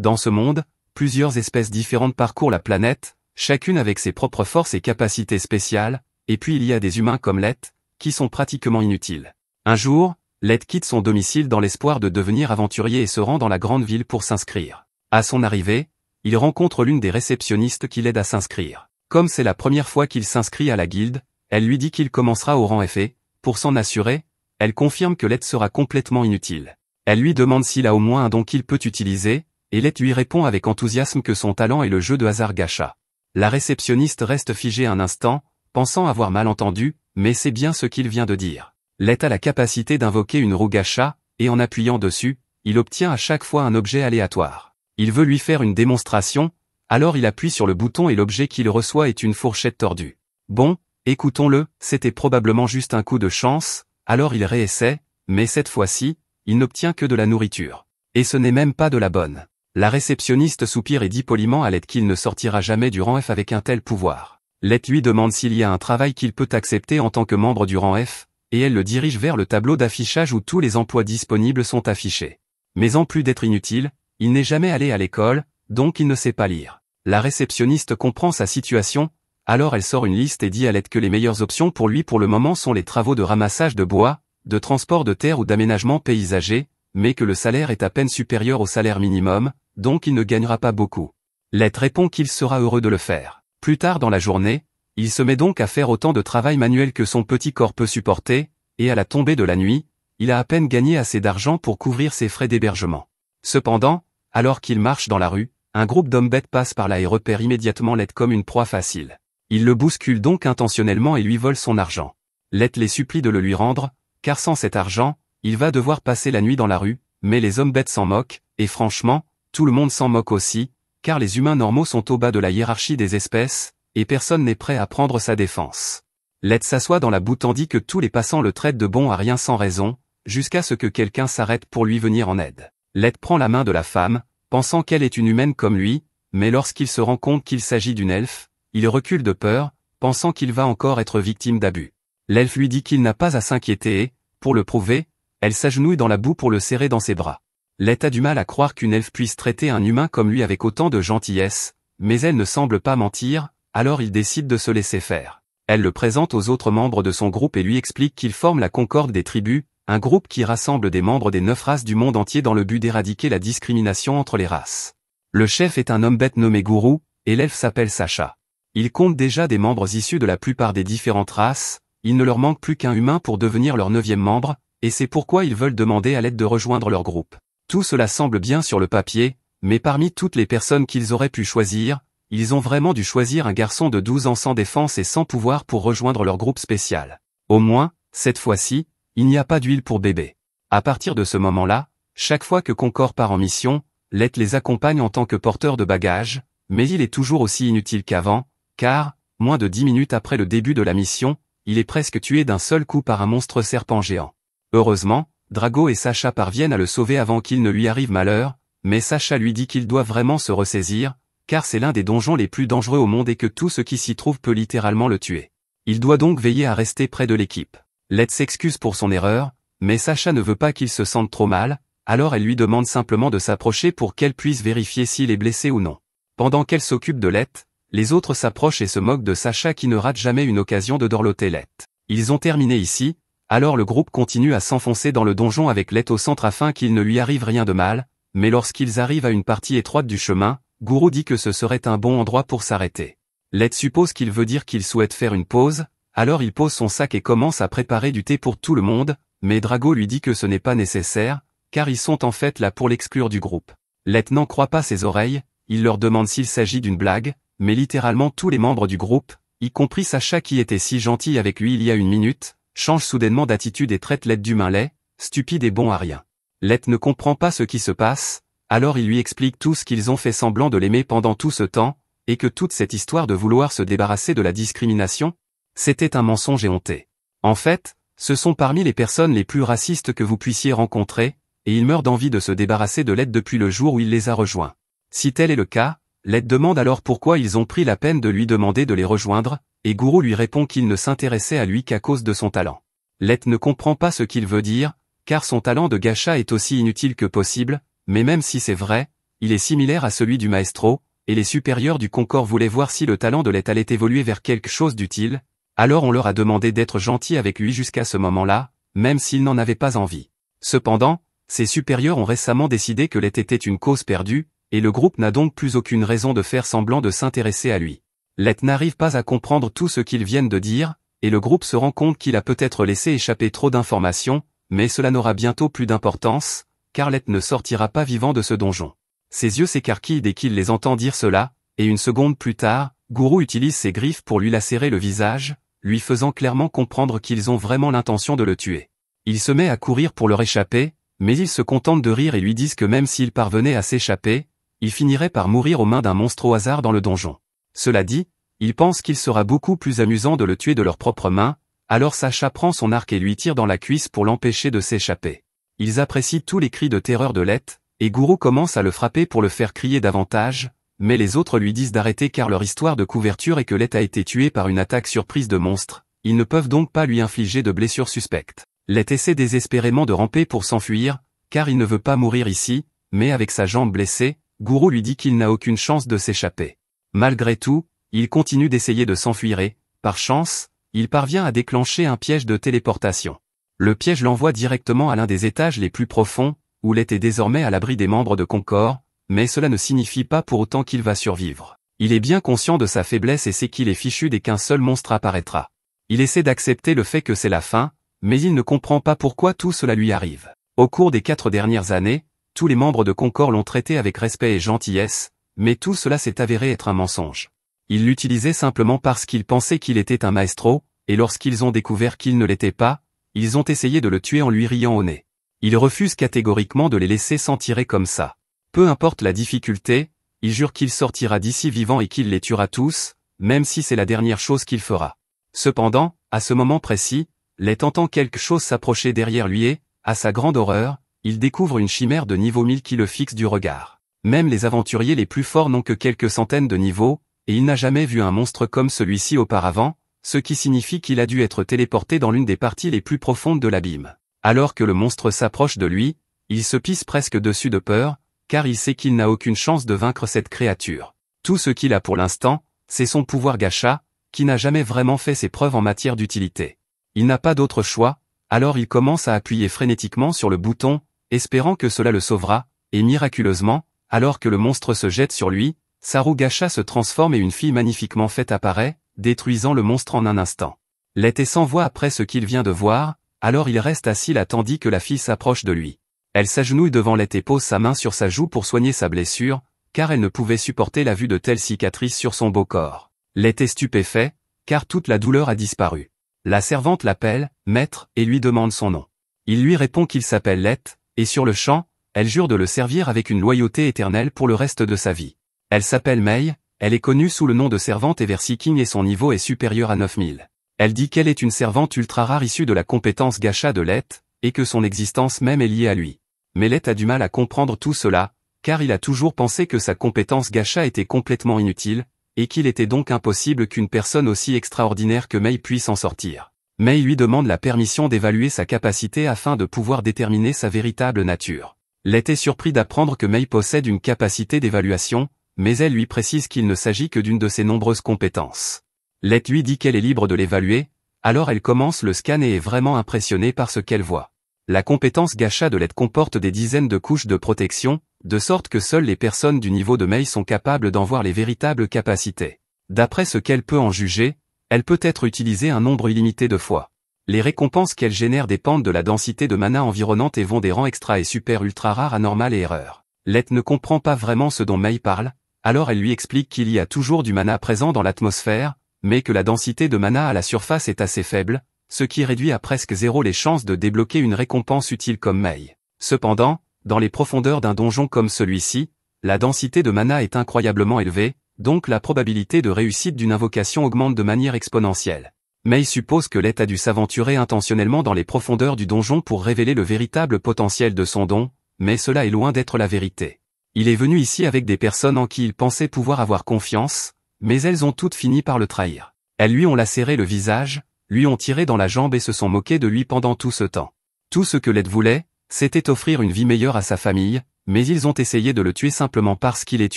Dans ce monde, plusieurs espèces différentes parcourent la planète, chacune avec ses propres forces et capacités spéciales, et puis il y a des humains comme Lett, qui sont pratiquement inutiles. Un jour, Lett quitte son domicile dans l'espoir de devenir aventurier et se rend dans la grande ville pour s'inscrire. À son arrivée, il rencontre l'une des réceptionnistes qui l'aide à s'inscrire. Comme c'est la première fois qu'il s'inscrit à la guilde, elle lui dit qu'il commencera au rang F et, pour s'en assurer, elle confirme que Lett sera complètement inutile. Elle lui demande s'il a au moins un don qu'il peut utiliser, et Lett lui répond avec enthousiasme que son talent est le jeu de hasard gacha. La réceptionniste reste figée un instant, pensant avoir mal entendu, mais c'est bien ce qu'il vient de dire. Lett a la capacité d'invoquer une roue gacha, et en appuyant dessus, il obtient à chaque fois un objet aléatoire. Il veut lui faire une démonstration, alors il appuie sur le bouton et l'objet qu'il reçoit est une fourchette tordue. Bon, écoutons-le, c'était probablement juste un coup de chance, alors il réessaie, mais cette fois-ci, il n'obtient que de la nourriture. Et ce n'est même pas de la bonne. La réceptionniste soupire et dit poliment à Lett qu'il ne sortira jamais du rang F avec un tel pouvoir. Lett lui demande s'il y a un travail qu'il peut accepter en tant que membre du rang F, et elle le dirige vers le tableau d'affichage où tous les emplois disponibles sont affichés. Mais en plus d'être inutile, il n'est jamais allé à l'école, donc il ne sait pas lire. La réceptionniste comprend sa situation, alors elle sort une liste et dit à Lett que les meilleures options pour lui pour le moment sont les travaux de ramassage de bois, de transport de terre ou d'aménagement paysager, mais que le salaire est à peine supérieur au salaire minimum, donc il ne gagnera pas beaucoup. Lett répond qu'il sera heureux de le faire. Plus tard dans la journée, il se met donc à faire autant de travail manuel que son petit corps peut supporter, et à la tombée de la nuit, il a à peine gagné assez d'argent pour couvrir ses frais d'hébergement. Cependant, alors qu'il marche dans la rue, un groupe d'hommes bêtes passe par là et repère immédiatement Lett comme une proie facile. Il le bouscule donc intentionnellement et lui vole son argent. Lett les supplie de le lui rendre, car sans cet argent, il va devoir passer la nuit dans la rue, mais les hommes bêtes s'en moquent, et franchement, tout le monde s'en moque aussi, car les humains normaux sont au bas de la hiérarchie des espèces, et personne n'est prêt à prendre sa défense. Lett s'assoit dans la boue tandis que tous les passants le traitent de bon à rien sans raison, jusqu'à ce que quelqu'un s'arrête pour lui venir en aide. Lett prend la main de la femme, pensant qu'elle est une humaine comme lui, mais lorsqu'il se rend compte qu'il s'agit d'une elfe, il recule de peur, pensant qu'il va encore être victime d'abus. L'elfe lui dit qu'il n'a pas à s'inquiéter et, pour le prouver, elle s'agenouille dans la boue pour le serrer dans ses bras. Lett a du mal à croire qu'une elfe puisse traiter un humain comme lui avec autant de gentillesse, mais elle ne semble pas mentir, alors il décide de se laisser faire. Elle le présente aux autres membres de son groupe et lui explique qu'ils forment la Concorde des tribus, un groupe qui rassemble des membres des 9 races du monde entier dans le but d'éradiquer la discrimination entre les races. Le chef est un homme bête nommé Gourou, et l'elfe s'appelle Sacha. Il compte déjà des membres issus de la plupart des différentes races, il ne leur manque plus qu'un humain pour devenir leur 9e membre, et c'est pourquoi ils veulent demander à l'aide de rejoindre leur groupe. Tout cela semble bien sur le papier, mais parmi toutes les personnes qu'ils auraient pu choisir, ils ont vraiment dû choisir un garçon de 12 ans sans défense et sans pouvoir pour rejoindre leur groupe spécial. Au moins, cette fois-ci, il n'y a pas d'huile pour bébé. À partir de ce moment-là, chaque fois que Concorde part en mission, Lett les accompagne en tant que porteur de bagages, mais il est toujours aussi inutile qu'avant, car, moins de 10 minutes après le début de la mission, il est presque tué d'un seul coup par un monstre serpent géant. Heureusement, Drago et Sacha parviennent à le sauver avant qu'il ne lui arrive malheur, mais Sacha lui dit qu'il doit vraiment se ressaisir, car c'est l'un des donjons les plus dangereux au monde et que tout ce qui s'y trouve peut littéralement le tuer. Il doit donc veiller à rester près de l'équipe. Lett s'excuse pour son erreur, mais Sacha ne veut pas qu'il se sente trop mal, alors elle lui demande simplement de s'approcher pour qu'elle puisse vérifier s'il est blessé ou non. Pendant qu'elle s'occupe de Lett, les autres s'approchent et se moquent de Sacha qui ne rate jamais une occasion de dorloter Lett. Ils ont terminé ici, alors le groupe continue à s'enfoncer dans le donjon avec Lett au centre afin qu'il ne lui arrive rien de mal, mais lorsqu'ils arrivent à une partie étroite du chemin, Gourou dit que ce serait un bon endroit pour s'arrêter. Lett suppose qu'il veut dire qu'il souhaite faire une pause, alors il pose son sac et commence à préparer du thé pour tout le monde, mais Drago lui dit que ce n'est pas nécessaire, car ils sont en fait là pour l'exclure du groupe. Lett n'en croit pas ses oreilles, il leur demande s'il s'agit d'une blague, mais littéralement tous les membres du groupe, y compris Sacha qui était si gentil avec lui il y a une minute, changent soudainement d'attitude et traitent Lett d'humain laid, stupide et bon à rien. Lett ne comprend pas ce qui se passe, alors il lui explique tous qu'ils ont fait semblant de l'aimer pendant tout ce temps, et que toute cette histoire de vouloir se débarrasser de la discrimination, c'était un mensonge éhonté. En fait, ce sont parmi les personnes les plus racistes que vous puissiez rencontrer, et il meurt d'envie de se débarrasser de Lett depuis le jour où il les a rejoints. Si tel est le cas, Lett demande alors pourquoi ils ont pris la peine de lui demander de les rejoindre, et Gourou lui répond qu'il ne s'intéressait à lui qu'à cause de son talent. Lett ne comprend pas ce qu'il veut dire, car son talent de gacha est aussi inutile que possible, mais même si c'est vrai, il est similaire à celui du maestro, et les supérieurs du Concorde voulaient voir si le talent de Let allait évoluer vers quelque chose d'utile, alors on leur a demandé d'être gentils avec lui jusqu'à ce moment-là, même s'ils n'en avaient pas envie. Cependant, ses supérieurs ont récemment décidé que Let était une cause perdue, et le groupe n'a donc plus aucune raison de faire semblant de s'intéresser à lui. Let n'arrive pas à comprendre tout ce qu'ils viennent de dire, et le groupe se rend compte qu'il a peut-être laissé échapper trop d'informations, mais cela n'aura bientôt plus d'importance, car Let ne sortira pas vivant de ce donjon. Ses yeux s'écarquillent dès qu'il les entend dire cela, et une seconde plus tard, Guru utilise ses griffes pour lui lacérer le visage, lui faisant clairement comprendre qu'ils ont vraiment l'intention de le tuer. Il se met à courir pour leur échapper, mais ils se contentent de rire et lui disent que même s'il parvenait à s'échapper, il finirait par mourir aux mains d'un monstre au hasard dans le donjon. Cela dit, ils pensent qu'il sera beaucoup plus amusant de le tuer de leurs propres mains, alors Sacha prend son arc et lui tire dans la cuisse pour l'empêcher de s'échapper. Ils apprécient tous les cris de terreur de Let, et Guru commence à le frapper pour le faire crier davantage, mais les autres lui disent d'arrêter car leur histoire de couverture est que Let a été tué par une attaque surprise de monstres, ils ne peuvent donc pas lui infliger de blessures suspectes. Let essaie désespérément de ramper pour s'enfuir, car il ne veut pas mourir ici, mais avec sa jambe blessée, Guru lui dit qu'il n'a aucune chance de s'échapper. Malgré tout, il continue d'essayer de s'enfuir et, par chance, il parvient à déclencher un piège de téléportation. Le piège l'envoie directement à l'un des étages les plus profonds, où Let est désormais à l'abri des membres de Concorde, mais cela ne signifie pas pour autant qu'il va survivre. Il est bien conscient de sa faiblesse et sait qu'il est fichu dès qu'un seul monstre apparaîtra. Il essaie d'accepter le fait que c'est la fin, mais il ne comprend pas pourquoi tout cela lui arrive. Au cours des 4 dernières années, tous les membres de Concorde l'ont traité avec respect et gentillesse, mais tout cela s'est avéré être un mensonge. Ils l'utilisaient simplement parce qu'ils pensaient qu'il était un maestro, et lorsqu'ils ont découvert qu'il ne l'était pas, ils ont essayé de le tuer en lui riant au nez. Il refuse catégoriquement de les laisser s'en tirer comme ça. Peu importe la difficulté, il jure qu'il sortira d'ici vivant et qu'il les tuera tous, même si c'est la dernière chose qu'il fera. Cependant, à ce moment précis, Let entend quelque chose s'approcher derrière lui et, à sa grande horreur, il découvre une chimère de niveau 1000 qui le fixe du regard. Même les aventuriers les plus forts n'ont que quelques centaines de niveaux, et il n'a jamais vu un monstre comme celui-ci auparavant, ce qui signifie qu'il a dû être téléporté dans l'une des parties les plus profondes de l'abîme. Alors que le monstre s'approche de lui, il se pisse presque dessus de peur, car il sait qu'il n'a aucune chance de vaincre cette créature. Tout ce qu'il a pour l'instant, c'est son pouvoir gacha, qui n'a jamais vraiment fait ses preuves en matière d'utilité. Il n'a pas d'autre choix, alors il commence à appuyer frénétiquement sur le bouton, espérant que cela le sauvera, et miraculeusement, alors que le monstre se jette sur lui, sa roue gacha se transforme et une fille magnifiquement faite apparaît, détruisant le monstre en un instant. Let est sans voix après ce qu'il vient de voir, alors il reste assis là tandis que la fille s'approche de lui. Elle s'agenouille devant Let et pose sa main sur sa joue pour soigner sa blessure, car elle ne pouvait supporter la vue de telles cicatrices sur son beau corps. Let est stupéfait, car toute la douleur a disparu. La servante l'appelle, maître, et lui demande son nom. Il lui répond qu'il s'appelle Let, et sur le champ, elle jure de le servir avec une loyauté éternelle pour le reste de sa vie. Elle s'appelle Mei, elle est connue sous le nom de servante Everseeking et son niveau est supérieur à 9000. Elle dit qu'elle est une servante ultra rare issue de la compétence gacha de Let, et que son existence même est liée à lui. Mais Let a du mal à comprendre tout cela, car il a toujours pensé que sa compétence gacha était complètement inutile, et qu'il était donc impossible qu'une personne aussi extraordinaire que Mei puisse en sortir. Mei lui demande la permission d'évaluer sa capacité afin de pouvoir déterminer sa véritable nature. Let est surpris d'apprendre que Mei possède une capacité d'évaluation, mais elle lui précise qu'il ne s'agit que d'une de ses nombreuses compétences. Let lui dit qu'elle est libre de l'évaluer, alors elle commence le scan et est vraiment impressionnée par ce qu'elle voit. La compétence gacha de Let comporte des dizaines de couches de protection, de sorte que seules les personnes du niveau de Mei sont capables d'en voir les véritables capacités. D'après ce qu'elle peut en juger, elle peut être utilisée un nombre illimité de fois. Les récompenses qu'elle génère dépendent de la densité de mana environnante et vont des rangs extra et super ultra rares à normal et erreur. Let ne comprend pas vraiment ce dont Mei parle, alors elle lui explique qu'il y a toujours du mana présent dans l'atmosphère, mais que la densité de mana à la surface est assez faible, ce qui réduit à presque zéro les chances de débloquer une récompense utile comme Mei. Cependant, dans les profondeurs d'un donjon comme celui-ci, la densité de mana est incroyablement élevée, donc la probabilité de réussite d'une invocation augmente de manière exponentielle. Mei suppose que Let a dû s'aventurer intentionnellement dans les profondeurs du donjon pour révéler le véritable potentiel de son don, mais cela est loin d'être la vérité. Il est venu ici avec des personnes en qui il pensait pouvoir avoir confiance, mais elles ont toutes fini par le trahir. Elles lui ont lacéré le visage, lui ont tiré dans la jambe et se sont moquées de lui pendant tout ce temps. Tout ce que Let voulait, c'était offrir une vie meilleure à sa famille, mais ils ont essayé de le tuer simplement parce qu'il est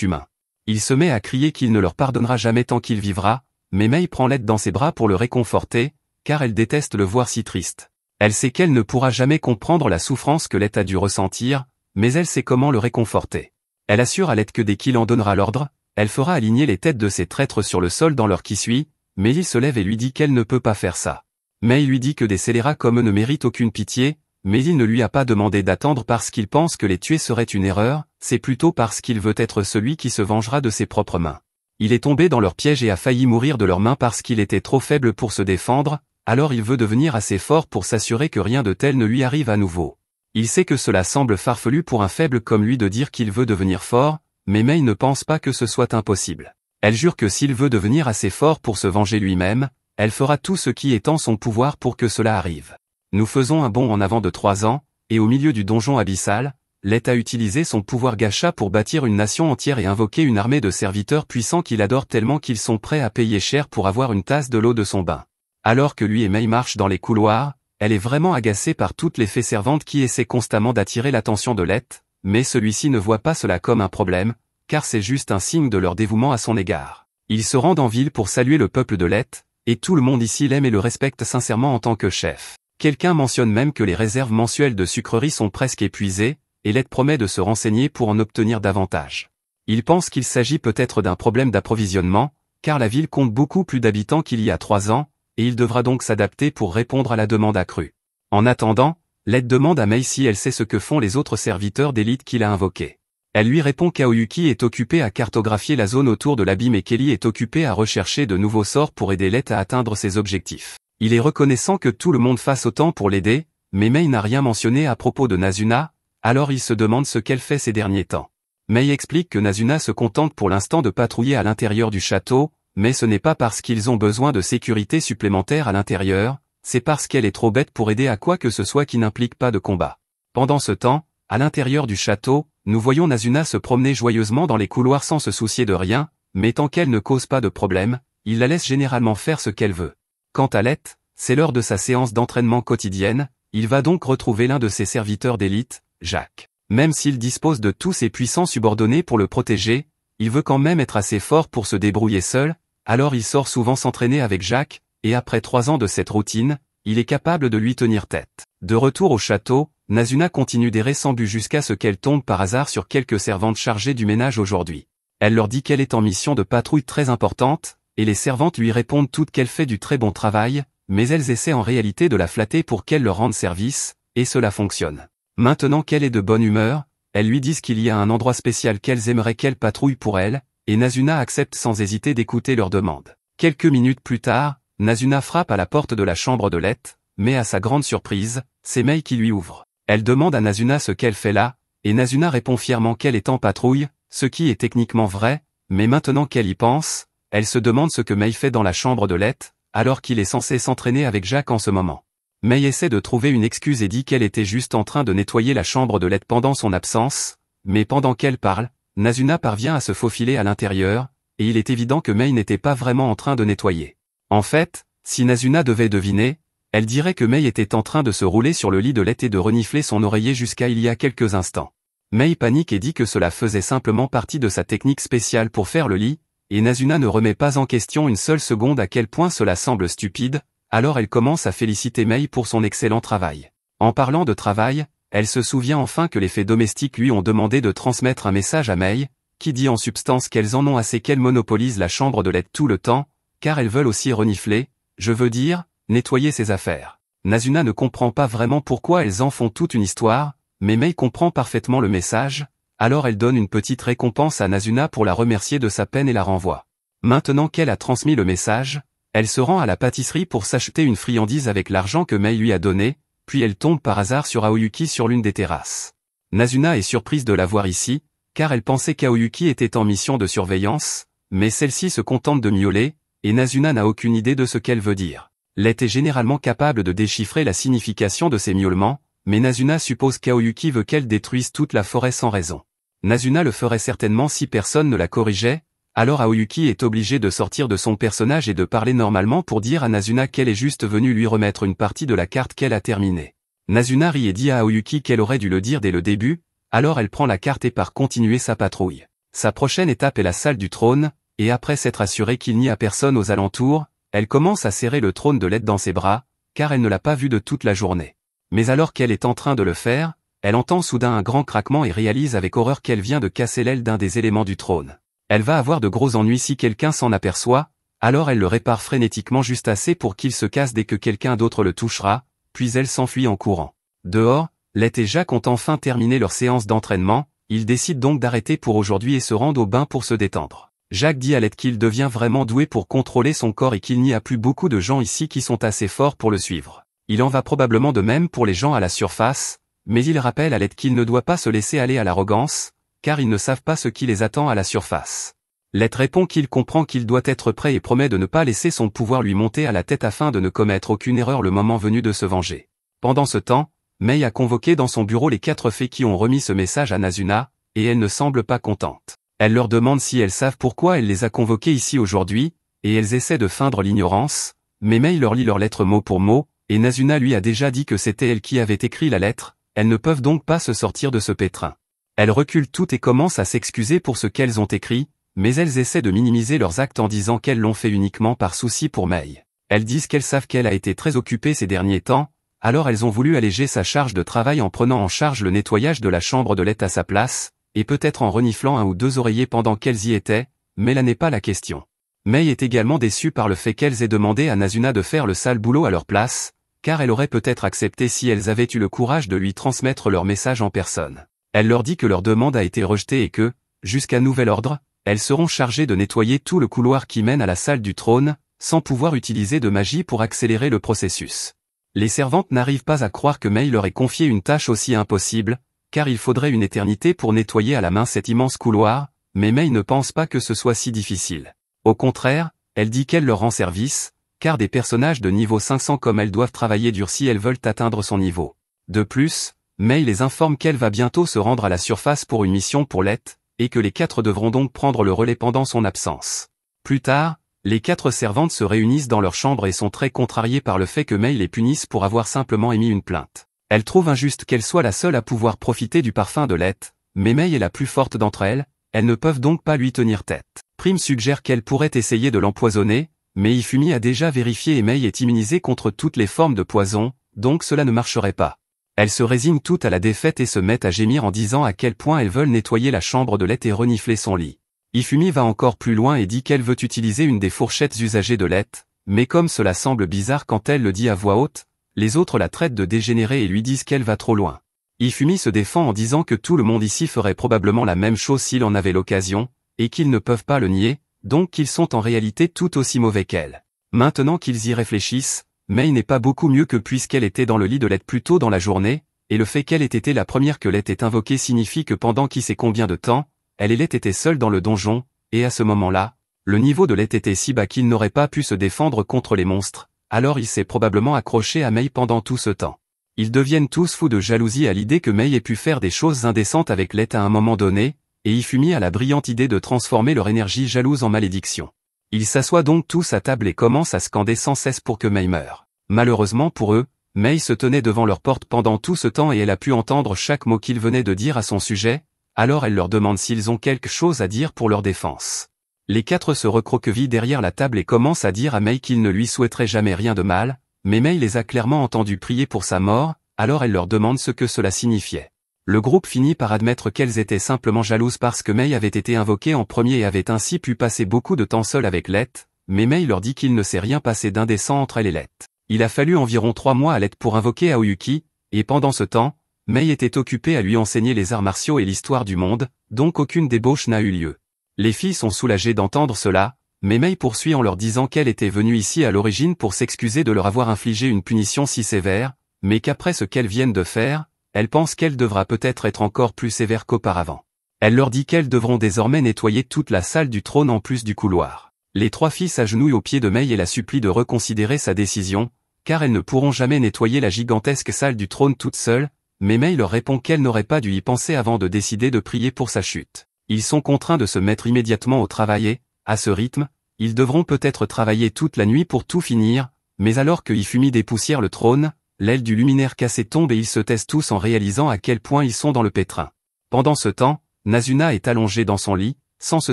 humain. Il se met à crier qu'il ne leur pardonnera jamais tant qu'il vivra, mais Mei prend Lett dans ses bras pour le réconforter, car elle déteste le voir si triste. Elle sait qu'elle ne pourra jamais comprendre la souffrance que Lett a dû ressentir, mais elle sait comment le réconforter. Elle assure à Lett que dès qu'il en donnera l'ordre, elle fera aligner les têtes de ces traîtres sur le sol dans l'heure qui suit, mais il se lève et lui dit qu'elle ne peut pas faire ça. Mei lui dit que des scélérats comme eux ne méritent aucune pitié, mais il ne lui a pas demandé d'attendre parce qu'il pense que les tuer serait une erreur, c'est plutôt parce qu'il veut être celui qui se vengera de ses propres mains. Il est tombé dans leur piège et a failli mourir de leurs mains parce qu'il était trop faible pour se défendre, alors il veut devenir assez fort pour s'assurer que rien de tel ne lui arrive à nouveau. Il sait que cela semble farfelu pour un faible comme lui de dire qu'il veut devenir fort, mais Mei ne pense pas que ce soit impossible. Elle jure que s'il veut devenir assez fort pour se venger lui-même, elle fera tout ce qui est en son pouvoir pour que cela arrive. Nous faisons un bond en avant de 3 ans, et au milieu du donjon abyssal, Lett a utilisé son pouvoir gacha pour bâtir une nation entière et invoquer une armée de serviteurs puissants qu'il adore tellement qu'ils sont prêts à payer cher pour avoir une tasse de l'eau de son bain. Alors que lui et Mei marchent dans les couloirs, elle est vraiment agacée par toutes les fées servantes qui essaient constamment d'attirer l'attention de Lett, mais celui-ci ne voit pas cela comme un problème, car c'est juste un signe de leur dévouement à son égard. Ils se rendent en ville pour saluer le peuple de Lett, et tout le monde ici l'aime et le respecte sincèrement en tant que chef. Quelqu'un mentionne même que les réserves mensuelles de sucreries sont presque épuisées, et Lett promet de se renseigner pour en obtenir davantage. Il pense qu'il s'agit peut-être d'un problème d'approvisionnement, car la ville compte beaucoup plus d'habitants qu'il y a 3 ans, et il devra donc s'adapter pour répondre à la demande accrue. En attendant, Lett demande à Mei si elle sait ce que font les autres serviteurs d'élite qu'il a invoqués. Elle lui répond qu'Aoyuki est occupé à cartographier la zone autour de l'abîme et Kelly est occupé à rechercher de nouveaux sorts pour aider Lett à atteindre ses objectifs. Il est reconnaissant que tout le monde fasse autant pour l'aider, mais Mei n'a rien mentionné à propos de Nazuna, alors il se demande ce qu'elle fait ces derniers temps. Mei explique que Nazuna se contente pour l'instant de patrouiller à l'intérieur du château, mais ce n'est pas parce qu'ils ont besoin de sécurité supplémentaire à l'intérieur, c'est parce qu'elle est trop bête pour aider à quoi que ce soit qui n'implique pas de combat. Pendant ce temps, à l'intérieur du château, nous voyons Nazuna se promener joyeusement dans les couloirs sans se soucier de rien, mais tant qu'elle ne cause pas de problème, il la laisse généralement faire ce qu'elle veut. Quant à Lett, c'est l'heure de sa séance d'entraînement quotidienne, il va donc retrouver l'un de ses serviteurs d'élite, Jack. Même s'il dispose de tous ses puissants subordonnés pour le protéger, il veut quand même être assez fort pour se débrouiller seul, alors il sort souvent s'entraîner avec Jack, et après 3 ans de cette routine, il est capable de lui tenir tête. De retour au château, Nazuna continue d'errer sans but jusqu'à ce qu'elle tombe par hasard sur quelques servantes chargées du ménage aujourd'hui. Elle leur dit qu'elle est en mission de patrouille très importante, et les servantes lui répondent toutes qu'elle fait du très bon travail, mais elles essaient en réalité de la flatter pour qu'elle leur rende service, et cela fonctionne. Maintenant qu'elle est de bonne humeur, elles lui disent qu'il y a un endroit spécial qu'elles aimeraient qu'elle patrouille pour elle, et Nazuna accepte sans hésiter d'écouter leurs demandes. Quelques minutes plus tard, Nazuna frappe à la porte de la chambre de Lett, mais à sa grande surprise, c'est Mei qui lui ouvre. Elle demande à Nazuna ce qu'elle fait là, et Nazuna répond fièrement qu'elle est en patrouille, ce qui est techniquement vrai, mais maintenant qu'elle y pense, elle se demande ce que Mei fait dans la chambre de Lett, alors qu'il est censé s'entraîner avec Jack en ce moment. Mei essaie de trouver une excuse et dit qu'elle était juste en train de nettoyer la chambre de Lett pendant son absence, mais pendant qu'elle parle, Nazuna parvient à se faufiler à l'intérieur, et il est évident que Mei n'était pas vraiment en train de nettoyer. En fait, si Nazuna devait deviner, elle dirait que Mei était en train de se rouler sur le lit de Lett et de renifler son oreiller jusqu'à il y a quelques instants. Mei panique et dit que cela faisait simplement partie de sa technique spéciale pour faire le lit, et Nazuna ne remet pas en question une seule seconde à quel point cela semble stupide, alors elle commence à féliciter Mei pour son excellent travail. En parlant de travail, elle se souvient enfin que les fées domestiques lui ont demandé de transmettre un message à Mei, qui dit en substance qu'elles en ont assez qu'elle monopolise la chambre de Lett tout le temps, car elles veulent aussi renifler, je veux dire, nettoyer ses affaires. Nazuna ne comprend pas vraiment pourquoi elles en font toute une histoire, mais Mei comprend parfaitement le message, alors elle donne une petite récompense à Nazuna pour la remercier de sa peine et la renvoie. Maintenant qu'elle a transmis le message, elle se rend à la pâtisserie pour s'acheter une friandise avec l'argent que Mei lui a donné, puis elle tombe par hasard sur Aoyuki sur l'une des terrasses. Nazuna est surprise de la voir ici, car elle pensait qu'Aoyuki était en mission de surveillance, mais celle-ci se contente de miauler, et Nazuna n'a aucune idée de ce qu'elle veut dire. Lett est généralement capable de déchiffrer la signification de ces miaulements, mais Nazuna suppose qu'Aoyuki veut qu'elle détruise toute la forêt sans raison. Nazuna le ferait certainement si personne ne la corrigeait, alors Aoyuki est obligé de sortir de son personnage et de parler normalement pour dire à Nazuna qu'elle est juste venue lui remettre une partie de la carte qu'elle a terminée. Nazuna rit et dit à Aoyuki qu'elle aurait dû le dire dès le début, Alors elle prend la carte et part continuer sa patrouille. Sa prochaine étape est la salle du trône, et après s'être assurée qu'il n'y a personne aux alentours, elle commence à serrer le trône de Lett dans ses bras, car elle ne l'a pas vu de toute la journée. Mais alors qu'elle est en train de le faire, elle entend soudain un grand craquement et réalise avec horreur qu'elle vient de casser l'aile d'un des éléments du trône. Elle va avoir de gros ennuis si quelqu'un s'en aperçoit, alors elle le répare frénétiquement juste assez pour qu'il se casse dès que quelqu'un d'autre le touchera, puis elle s'enfuit en courant. Dehors, Lett et Jack ont enfin terminé leur séance d'entraînement, ils décident donc d'arrêter pour aujourd'hui et se rendent au bain pour se détendre. Jack dit à Lett qu'il devient vraiment doué pour contrôler son corps et qu'il n'y a plus beaucoup de gens ici qui sont assez forts pour le suivre. Il en va probablement de même pour les gens à la surface, mais il rappelle à Lett qu'il ne doit pas se laisser aller à l'arrogance, car ils ne savent pas ce qui les attend à la surface. Lett répond qu'il comprend qu'il doit être prêt et promet de ne pas laisser son pouvoir lui monter à la tête afin de ne commettre aucune erreur le moment venu de se venger. Pendant ce temps, Mei a convoqué dans son bureau les 4 fées qui ont remis ce message à Nazuna, et elle ne semble pas contente. Elle leur demande si elles savent pourquoi elle les a convoquées ici aujourd'hui, et elles essaient de feindre l'ignorance, mais Mei leur lit leur lettre mot pour mot, et Nazuna lui a déjà dit que c'était elle qui avait écrit la lettre, elles ne peuvent donc pas se sortir de ce pétrin. Elles reculent toutes et commencent à s'excuser pour ce qu'elles ont écrit, mais elles essaient de minimiser leurs actes en disant qu'elles l'ont fait uniquement par souci pour Mei. Elles disent qu'elles savent qu'elle a été très occupée ces derniers temps, alors elles ont voulu alléger sa charge de travail en prenant en charge le nettoyage de la chambre de Lett à sa place, et peut-être en reniflant 1 ou 2 oreillers pendant qu'elles y étaient, mais là n'est pas la question. Mei est également déçue par le fait qu'elles aient demandé à Nazuna de faire le sale boulot à leur place, car elle aurait peut-être accepté si elles avaient eu le courage de lui transmettre leur message en personne. Elle leur dit que leur demande a été rejetée et que, jusqu'à nouvel ordre, elles seront chargées de nettoyer tout le couloir qui mène à la salle du trône, sans pouvoir utiliser de magie pour accélérer le processus. Les servantes n'arrivent pas à croire que Mei leur ait confié une tâche aussi impossible, car il faudrait une éternité pour nettoyer à la main cet immense couloir, mais Mei ne pense pas que ce soit si difficile. Au contraire, elle dit qu'elle leur rend service, car des personnages de niveau 500 comme elle doivent travailler dur si elles veulent atteindre son niveau. De plus, Mei les informe qu'elle va bientôt se rendre à la surface pour une mission pour Lett, et que les 4 devront donc prendre le relais pendant son absence. Plus tard, les 4 servantes se réunissent dans leur chambre et sont très contrariées par le fait que Mei les punisse pour avoir simplement émis une plainte. Elles trouvent injuste qu'elle soit la seule à pouvoir profiter du parfum de Lett, mais Mei est la plus forte d'entre elles ne peuvent donc pas lui tenir tête. Prime suggère qu'elle pourrait essayer de l'empoisonner, mais Ifumi a déjà vérifié et Mei est immunisée contre toutes les formes de poison, donc cela ne marcherait pas. Elles se résignent toutes à la défaite et se mettent à gémir en disant à quel point elles veulent nettoyer la chambre de Lett et renifler son lit. Ifumi va encore plus loin et dit qu'elle veut utiliser une des fourchettes usagées de Lett, mais comme cela semble bizarre quand elle le dit à voix haute, les autres la traitent de dégénérée et lui disent qu'elle va trop loin. Ifumi se défend en disant que tout le monde ici ferait probablement la même chose s'il en avait l'occasion, et qu'ils ne peuvent pas le nier, donc qu'ils sont en réalité tout aussi mauvais qu'elle. Maintenant qu'ils y réfléchissent, Mei n'est pas beaucoup mieux que puisqu'elle était dans le lit de Lett plus tôt dans la journée, et le fait qu'elle ait été la première que Lett ait invoquée signifie que pendant qui sait combien de temps, elle et Lett étaient seuls dans le donjon, et à ce moment-là, le niveau de Lett était si bas qu'il n'aurait pas pu se défendre contre les monstres, alors il s'est probablement accroché à Mei pendant tout ce temps. Ils deviennent tous fous de jalousie à l'idée que Mei ait pu faire des choses indécentes avec Lett à un moment donné, et Ifumi a la brillante idée de transformer leur énergie jalouse en malédiction. Ils s'assoient donc tous à table et commencent à scander sans cesse pour que Mei meure. Malheureusement pour eux, Mei se tenait devant leur porte pendant tout ce temps et elle a pu entendre chaque mot qu'ils venaient de dire à son sujet, alors elle leur demande s'ils ont quelque chose à dire pour leur défense. Les 4 se recroquevillent derrière la table et commencent à dire à Mei qu'ils ne lui souhaiteraient jamais rien de mal, mais Mei les a clairement entendus prier pour sa mort, alors elle leur demande ce que cela signifiait. Le groupe finit par admettre qu'elles étaient simplement jalouses parce que Mei avait été invoquée en premier et avait ainsi pu passer beaucoup de temps seule avec Lett, mais Mei leur dit qu'il ne s'est rien passé d'indécent entre elle et Lett. Il a fallu environ 3 mois à Lett pour invoquer Aoyuki, et pendant ce temps, Mei était occupée à lui enseigner les arts martiaux et l'histoire du monde, donc aucune débauche n'a eu lieu. Les filles sont soulagées d'entendre cela, mais Mei poursuit en leur disant qu'elle était venue ici à l'origine pour s'excuser de leur avoir infligé une punition si sévère, mais qu'après ce qu'elles viennent de faire, elle pense qu'elle devra peut-être être encore plus sévère qu'auparavant. Elle leur dit qu'elles devront désormais nettoyer toute la salle du trône en plus du couloir. Les 3 filles s'agenouillent aux pieds de Mei et la supplient de reconsidérer sa décision, car elles ne pourront jamais nettoyer la gigantesque salle du trône toutes seules, mais Mei leur répond qu'elle n'aurait pas dû y penser avant de décider de prier pour sa chute. Ils sont contraints de se mettre immédiatement au travail et, à ce rythme, ils devront peut-être travailler toute la nuit pour tout finir, mais alors que Ifumi dépoussière le trône, l'aile du luminaire cassé tombe et ils se taisent tous en réalisant à quel point ils sont dans le pétrin. Pendant ce temps, Nazuna est allongée dans son lit, sans se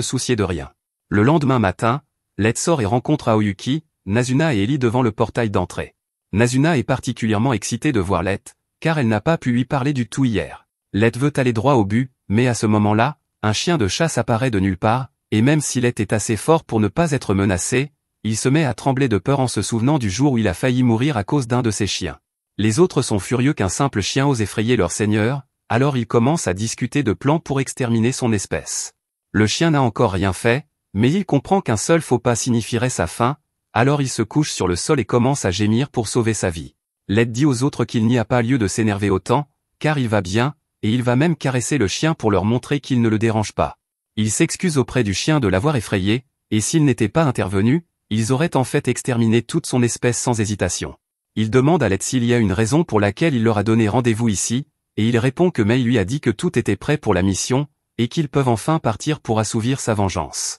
soucier de rien. Le lendemain matin, Light sort et rencontre Aoyuki, Nazuna et Ellie devant le portail d'entrée. Nazuna est particulièrement excitée de voir Light, car elle n'a pas pu lui parler du tout hier. Light veut aller droit au but, mais à ce moment-là, un chien de chasse apparaît de nulle part, et même si Light est assez fort pour ne pas être menacé, il se met à trembler de peur en se souvenant du jour où il a failli mourir à cause d'un de ses chiens. Les autres sont furieux qu'un simple chien ose effrayer leur seigneur, alors ils commencent à discuter de plans pour exterminer son espèce. Le chien n'a encore rien fait, mais il comprend qu'un seul faux pas signifierait sa fin, alors il se couche sur le sol et commence à gémir pour sauver sa vie. Light dit aux autres qu'il n'y a pas lieu de s'énerver autant, car il va bien, et il va même caresser le chien pour leur montrer qu'il ne le dérange pas. Il s'excuse auprès du chien de l'avoir effrayé, et s'il n'était pas intervenu, ils auraient en fait exterminé toute son espèce sans hésitation. Il demande à Light s'il y a une raison pour laquelle il leur a donné rendez-vous ici, et il répond que Mei lui a dit que tout était prêt pour la mission, et qu'ils peuvent enfin partir pour assouvir sa vengeance.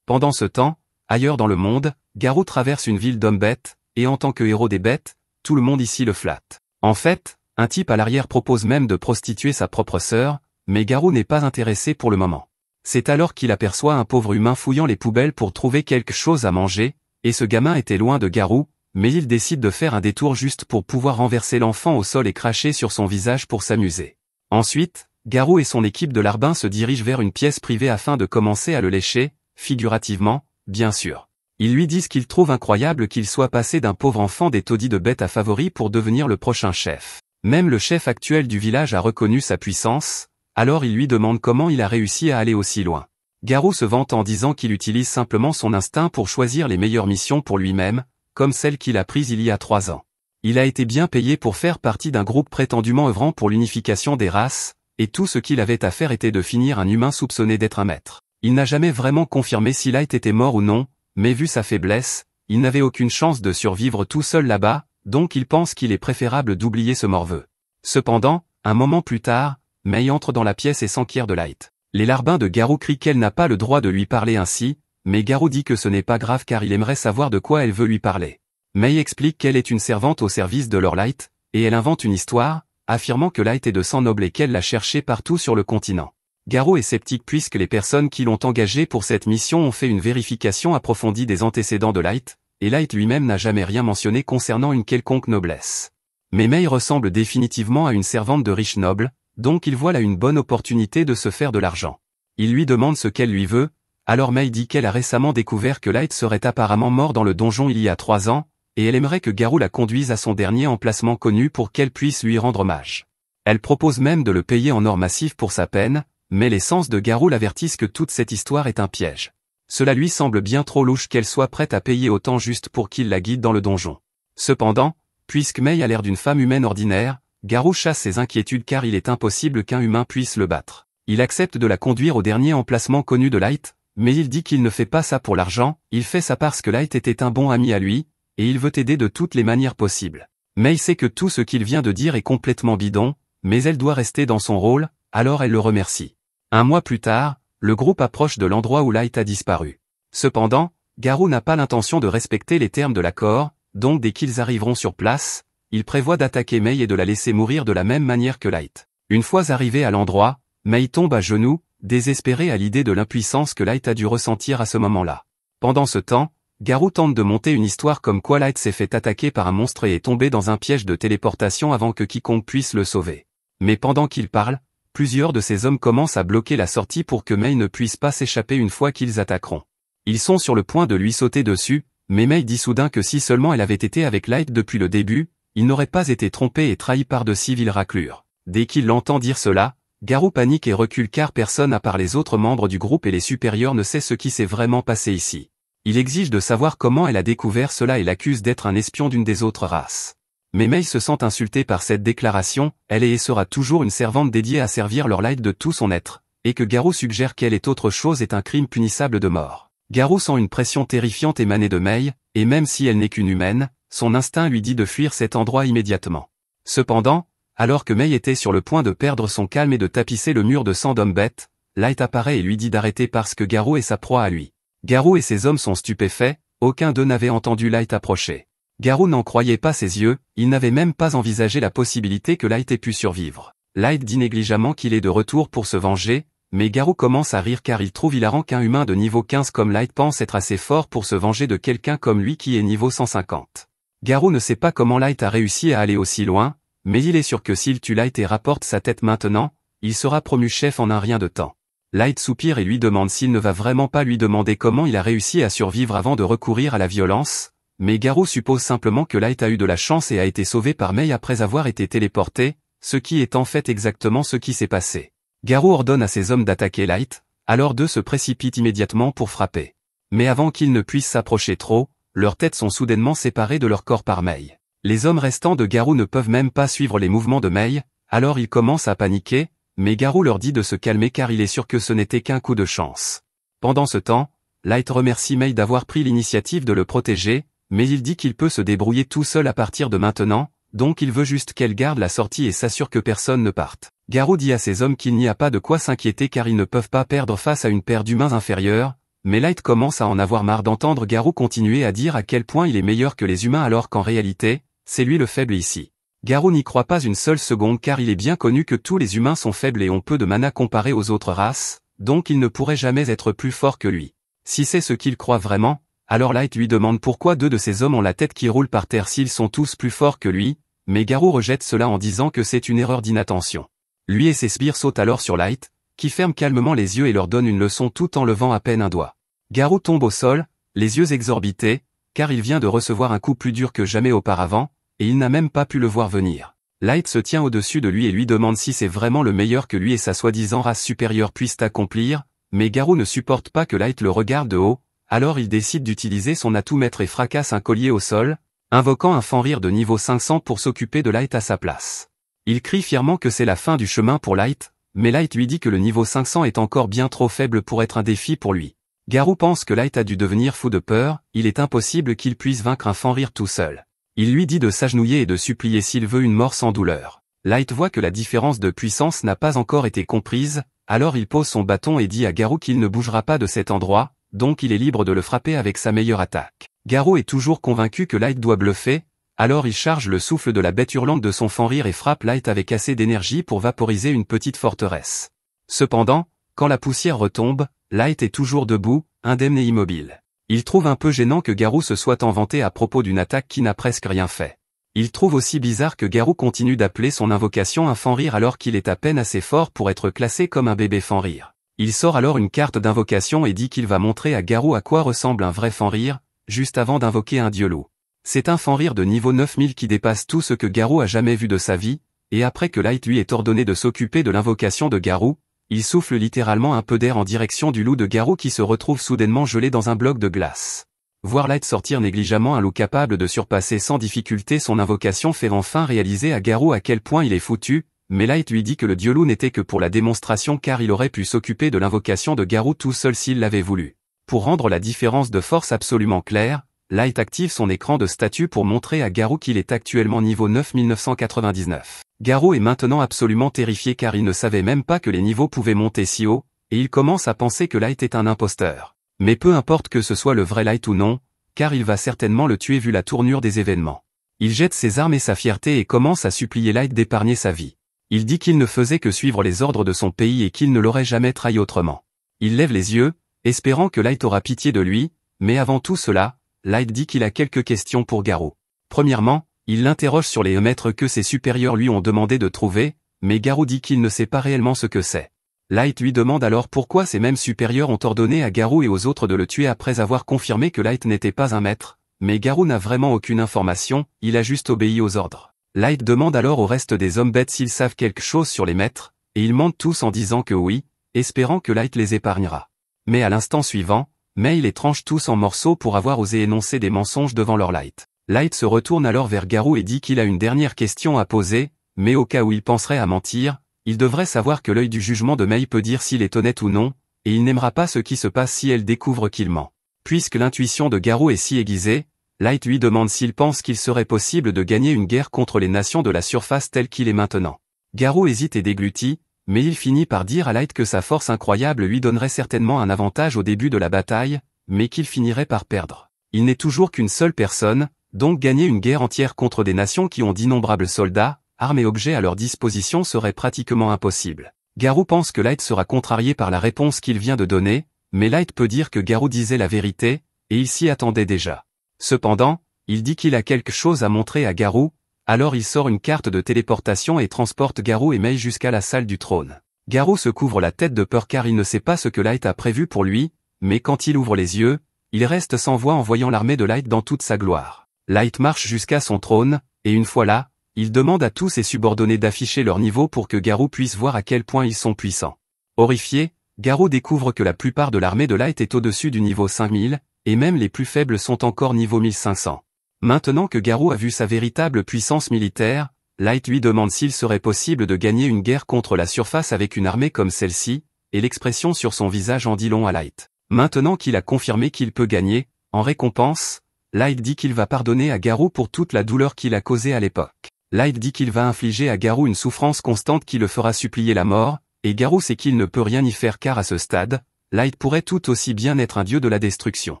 Pendant ce temps, ailleurs dans le monde, Garou traverse une ville d'hommes-bêtes, et en tant que héros des bêtes, tout le monde ici le flatte. En fait, un type à l'arrière propose même de prostituer sa propre sœur, mais Garou n'est pas intéressé pour le moment. C'est alors qu'il aperçoit un pauvre humain fouillant les poubelles pour trouver quelque chose à manger, et ce gamin était loin de Garou, mais il décide de faire un détour juste pour pouvoir renverser l'enfant au sol et cracher sur son visage pour s'amuser. Ensuite, Garou et son équipe de larbins se dirigent vers une pièce privée afin de commencer à le lécher, figurativement, bien sûr. Ils lui disent qu'ils trouvent incroyable qu'il soit passé d'un pauvre enfant des taudis de bêtes à favori pour devenir le prochain chef. Même le chef actuel du village a reconnu sa puissance, alors il lui demande comment il a réussi à aller aussi loin. Garou se vante en disant qu'il utilise simplement son instinct pour choisir les meilleures missions pour lui-même, comme celle qu'il a prise il y a 3 ans. Il a été bien payé pour faire partie d'un groupe prétendument œuvrant pour l'unification des races, et tout ce qu'il avait à faire était de finir un humain soupçonné d'être un maître. Il n'a jamais vraiment confirmé si Light était mort ou non, mais vu sa faiblesse, il n'avait aucune chance de survivre tout seul là-bas, donc il pense qu'il est préférable d'oublier ce morveux. Cependant, un moment plus tard, Mei entre dans la pièce et s'enquiert de Light. Les larbins de Garou crient qu'elle n'a pas le droit de lui parler ainsi, mais Garou dit que ce n'est pas grave car il aimerait savoir de quoi elle veut lui parler. Mei explique qu'elle est une servante au service de leur Light, et elle invente une histoire, affirmant que Light est de sang noble et qu'elle l'a cherché partout sur le continent. Garou est sceptique puisque les personnes qui l'ont engagé pour cette mission ont fait une vérification approfondie des antécédents de Light, et Light lui-même n'a jamais rien mentionné concernant une quelconque noblesse. Mais Mei ressemble définitivement à une servante de riche noble, donc il voit là une bonne opportunité de se faire de l'argent. Il lui demande ce qu'elle lui veut, alors Mei dit qu'elle a récemment découvert que Light serait apparemment mort dans le donjon il y a 3 ans, et elle aimerait que Garou la conduise à son dernier emplacement connu pour qu'elle puisse lui rendre hommage. Elle propose même de le payer en or massif pour sa peine, mais les sens de Garou l'avertissent que toute cette histoire est un piège. Cela lui semble bien trop louche qu'elle soit prête à payer autant juste pour qu'il la guide dans le donjon. Cependant, puisque Mei a l'air d'une femme humaine ordinaire, Garou chasse ses inquiétudes car il est impossible qu'un humain puisse le battre. Il accepte de la conduire au dernier emplacement connu de Light, mais il dit qu'il ne fait pas ça pour l'argent, il fait ça parce que Light était un bon ami à lui, et il veut aider de toutes les manières possibles. Mei sait que tout ce qu'il vient de dire est complètement bidon, mais elle doit rester dans son rôle, alors elle le remercie. 1 mois plus tard, le groupe approche de l'endroit où Light a disparu. Cependant, Garou n'a pas l'intention de respecter les termes de l'accord, donc dès qu'ils arriveront sur place, il prévoit d'attaquer Mei et de la laisser mourir de la même manière que Light. Une fois arrivé à l'endroit, Mei tombe à genoux, désespéré à l'idée de l'impuissance que Light a dû ressentir à ce moment-là. Pendant ce temps, Garou tente de monter une histoire comme quoi Light s'est fait attaquer par un monstre et est tombé dans un piège de téléportation avant que quiconque puisse le sauver. Mais pendant qu'il parle, plusieurs de ces hommes commencent à bloquer la sortie pour que Mei ne puisse pas s'échapper une fois qu'ils attaqueront. Ils sont sur le point de lui sauter dessus, mais Mei dit soudain que si seulement elle avait été avec Light depuis le début, il n'aurait pas été trompé et trahi par de si viles raclures. Dès qu'il l'entend dire cela, Garou panique et recule car personne à part les autres membres du groupe et les supérieurs ne sait ce qui s'est vraiment passé ici. Il exige de savoir comment elle a découvert cela et l'accuse d'être un espion d'une des autres races. Mais Mei se sent insultée par cette déclaration, elle est et sera toujours une servante dédiée à servir leur Light de tout son être, et que Garou suggère qu'elle est autre chose est un crime punissable de mort. Garou sent une pression terrifiante émaner de Mei, et même si elle n'est qu'une humaine, son instinct lui dit de fuir cet endroit immédiatement. Cependant, alors que Mei était sur le point de perdre son calme et de tapisser le mur de sang d'homme-bête, Light apparaît et lui dit d'arrêter parce que Garou est sa proie à lui. Garou et ses hommes sont stupéfaits, aucun d'eux n'avait entendu Light approcher. Garou n'en croyait pas ses yeux, il n'avait même pas envisagé la possibilité que Light ait pu survivre. Light dit négligemment qu'il est de retour pour se venger, mais Garou commence à rire car il trouve hilarant qu'un humain de niveau 15 comme Light pense être assez fort pour se venger de quelqu'un comme lui qui est niveau 150. Garou ne sait pas comment Light a réussi à aller aussi loin, mais il est sûr que s'il tue Light et rapporte sa tête maintenant, il sera promu chef en un rien de temps. Light soupire et lui demande s'il ne va vraiment pas lui demander comment il a réussi à survivre avant de recourir à la violence, mais Garou suppose simplement que Light a eu de la chance et a été sauvé par Mei après avoir été téléporté, ce qui est en fait exactement ce qui s'est passé. Garou ordonne à ses hommes d'attaquer Light, alors deux se précipitent immédiatement pour frapper. Mais avant qu'ils ne puissent s'approcher trop, leurs têtes sont soudainement séparées de leur corps par Mei. Les hommes restants de Garou ne peuvent même pas suivre les mouvements de Mei, alors ils commencent à paniquer, mais Garou leur dit de se calmer car il est sûr que ce n'était qu'un coup de chance. Pendant ce temps, Light remercie Mei d'avoir pris l'initiative de le protéger, mais il dit qu'il peut se débrouiller tout seul à partir de maintenant, donc il veut juste qu'elle garde la sortie et s'assure que personne ne parte. Garou dit à ses hommes qu'il n'y a pas de quoi s'inquiéter car ils ne peuvent pas perdre face à une paire d'humains inférieurs, mais Light commence à en avoir marre d'entendre Garou continuer à dire à quel point il est meilleur que les humains alors qu'en réalité, c'est lui le faible ici. Garou n'y croit pas une seule seconde car il est bien connu que tous les humains sont faibles et ont peu de mana comparé aux autres races, donc il ne pourrait jamais être plus fort que lui. Si c'est ce qu'il croit vraiment, alors Light lui demande pourquoi deux de ses hommes ont la tête qui roule par terre s'ils sont tous plus forts que lui, mais Garou rejette cela en disant que c'est une erreur d'inattention. Lui et ses sbires sautent alors sur Light, qui ferme calmement les yeux et leur donne une leçon tout en levant à peine un doigt. Garou tombe au sol, les yeux exorbités, car il vient de recevoir un coup plus dur que jamais auparavant, et il n'a même pas pu le voir venir. Light se tient au-dessus de lui et lui demande si c'est vraiment le meilleur que lui et sa soi-disant race supérieure puissent accomplir, mais Garou ne supporte pas que Light le regarde de haut, alors il décide d'utiliser son atout maître et fracasse un collier au sol, invoquant un fan rire de niveau 500 pour s'occuper de Light à sa place. Il crie fièrement que c'est la fin du chemin pour Light, mais Light lui dit que le niveau 500 est encore bien trop faible pour être un défi pour lui. Garou pense que Light a dû devenir fou de peur, il est impossible qu'il puisse vaincre un fan rire tout seul. Il lui dit de s'agenouiller et de supplier s'il veut une mort sans douleur. Light voit que la différence de puissance n'a pas encore été comprise, alors il pose son bâton et dit à Garou qu'il ne bougera pas de cet endroit, donc il est libre de le frapper avec sa meilleure attaque. Garou est toujours convaincu que Light doit bluffer, alors il charge le souffle de la bête hurlante de son fan rire et frappe Light avec assez d'énergie pour vaporiser une petite forteresse. Cependant, quand la poussière retombe, Light est toujours debout, indemne et immobile. Il trouve un peu gênant que Garou se soit vanté à propos d'une attaque qui n'a presque rien fait. Il trouve aussi bizarre que Garou continue d'appeler son invocation un fan rire alors qu'il est à peine assez fort pour être classé comme un bébé fan rire. Il sort alors une carte d'invocation et dit qu'il va montrer à Garou à quoi ressemble un vrai fan rire, juste avant d'invoquer un dieu loup. C'est un fan rire de niveau 9000 qui dépasse tout ce que Garou a jamais vu de sa vie, et après que Light lui ait ordonné de s'occuper de l'invocation de Garou, il souffle littéralement un peu d'air en direction du loup de Garou qui se retrouve soudainement gelé dans un bloc de glace. Voir Light sortir négligemment un loup capable de surpasser sans difficulté son invocation fait enfin réaliser à Garou à quel point il est foutu, mais Light lui dit que le dieu loup n'était que pour la démonstration car il aurait pu s'occuper de l'invocation de Garou tout seul s'il l'avait voulu. Pour rendre la différence de force absolument claire, Light active son écran de statut pour montrer à Garou qu'il est actuellement niveau 9999. Garou est maintenant absolument terrifié car il ne savait même pas que les niveaux pouvaient monter si haut, et il commence à penser que Light est un imposteur. Mais peu importe que ce soit le vrai Light ou non, car il va certainement le tuer vu la tournure des événements. Il jette ses armes et sa fierté et commence à supplier Light d'épargner sa vie. Il dit qu'il ne faisait que suivre les ordres de son pays et qu'il ne l'aurait jamais trahi autrement. Il lève les yeux, espérant que Light aura pitié de lui, mais avant tout cela, Light dit qu'il a quelques questions pour Garou. Premièrement, il l'interroge sur les maîtres que ses supérieurs lui ont demandé de trouver, mais Garou dit qu'il ne sait pas réellement ce que c'est. Light lui demande alors pourquoi ces mêmes supérieurs ont ordonné à Garou et aux autres de le tuer après avoir confirmé que Light n'était pas un maître, mais Garou n'a vraiment aucune information, il a juste obéi aux ordres. Light demande alors au reste des hommes bêtes s'ils savent quelque chose sur les maîtres, et ils mentent tous en disant que oui, espérant que Light les épargnera. Mais à l'instant suivant, Mei les tranche tous en morceaux pour avoir osé énoncer des mensonges devant leur Light. Light se retourne alors vers Garou et dit qu'il a une dernière question à poser, mais au cas où il penserait à mentir, il devrait savoir que l'œil du jugement de Mei peut dire s'il est honnête ou non, et il n'aimera pas ce qui se passe si elle découvre qu'il ment. Puisque l'intuition de Garou est si aiguisée, Light lui demande s'il pense qu'il serait possible de gagner une guerre contre les nations de la surface telle qu'il est maintenant. Garou hésite et déglutit, mais il finit par dire à Light que sa force incroyable lui donnerait certainement un avantage au début de la bataille, mais qu'il finirait par perdre. Il n'est toujours qu'une seule personne, donc gagner une guerre entière contre des nations qui ont d'innombrables soldats, armes et objets à leur disposition serait pratiquement impossible. Garou pense que Light sera contrarié par la réponse qu'il vient de donner, mais Light peut dire que Garou disait la vérité, et il s'y attendait déjà. Cependant, il dit qu'il a quelque chose à montrer à Garou, alors il sort une carte de téléportation et transporte Garou et Mei jusqu'à la salle du trône. Garou se couvre la tête de peur car il ne sait pas ce que Light a prévu pour lui, mais quand il ouvre les yeux, il reste sans voix en voyant l'armée de Light dans toute sa gloire. Light marche jusqu'à son trône, et une fois là, il demande à tous ses subordonnés d'afficher leur niveau pour que Garou puisse voir à quel point ils sont puissants. Horrifié, Garou découvre que la plupart de l'armée de Light est au-dessus du niveau 5000, et même les plus faibles sont encore niveau 1500. Maintenant que Garou a vu sa véritable puissance militaire, Light lui demande s'il serait possible de gagner une guerre contre la surface avec une armée comme celle-ci, et l'expression sur son visage en dit long à Light. Maintenant qu'il a confirmé qu'il peut gagner, en récompense, Light dit qu'il va pardonner à Garou pour toute la douleur qu'il a causée à l'époque. Light dit qu'il va infliger à Garou une souffrance constante qui le fera supplier la mort, et Garou sait qu'il ne peut rien y faire car à ce stade, Light pourrait tout aussi bien être un dieu de la destruction.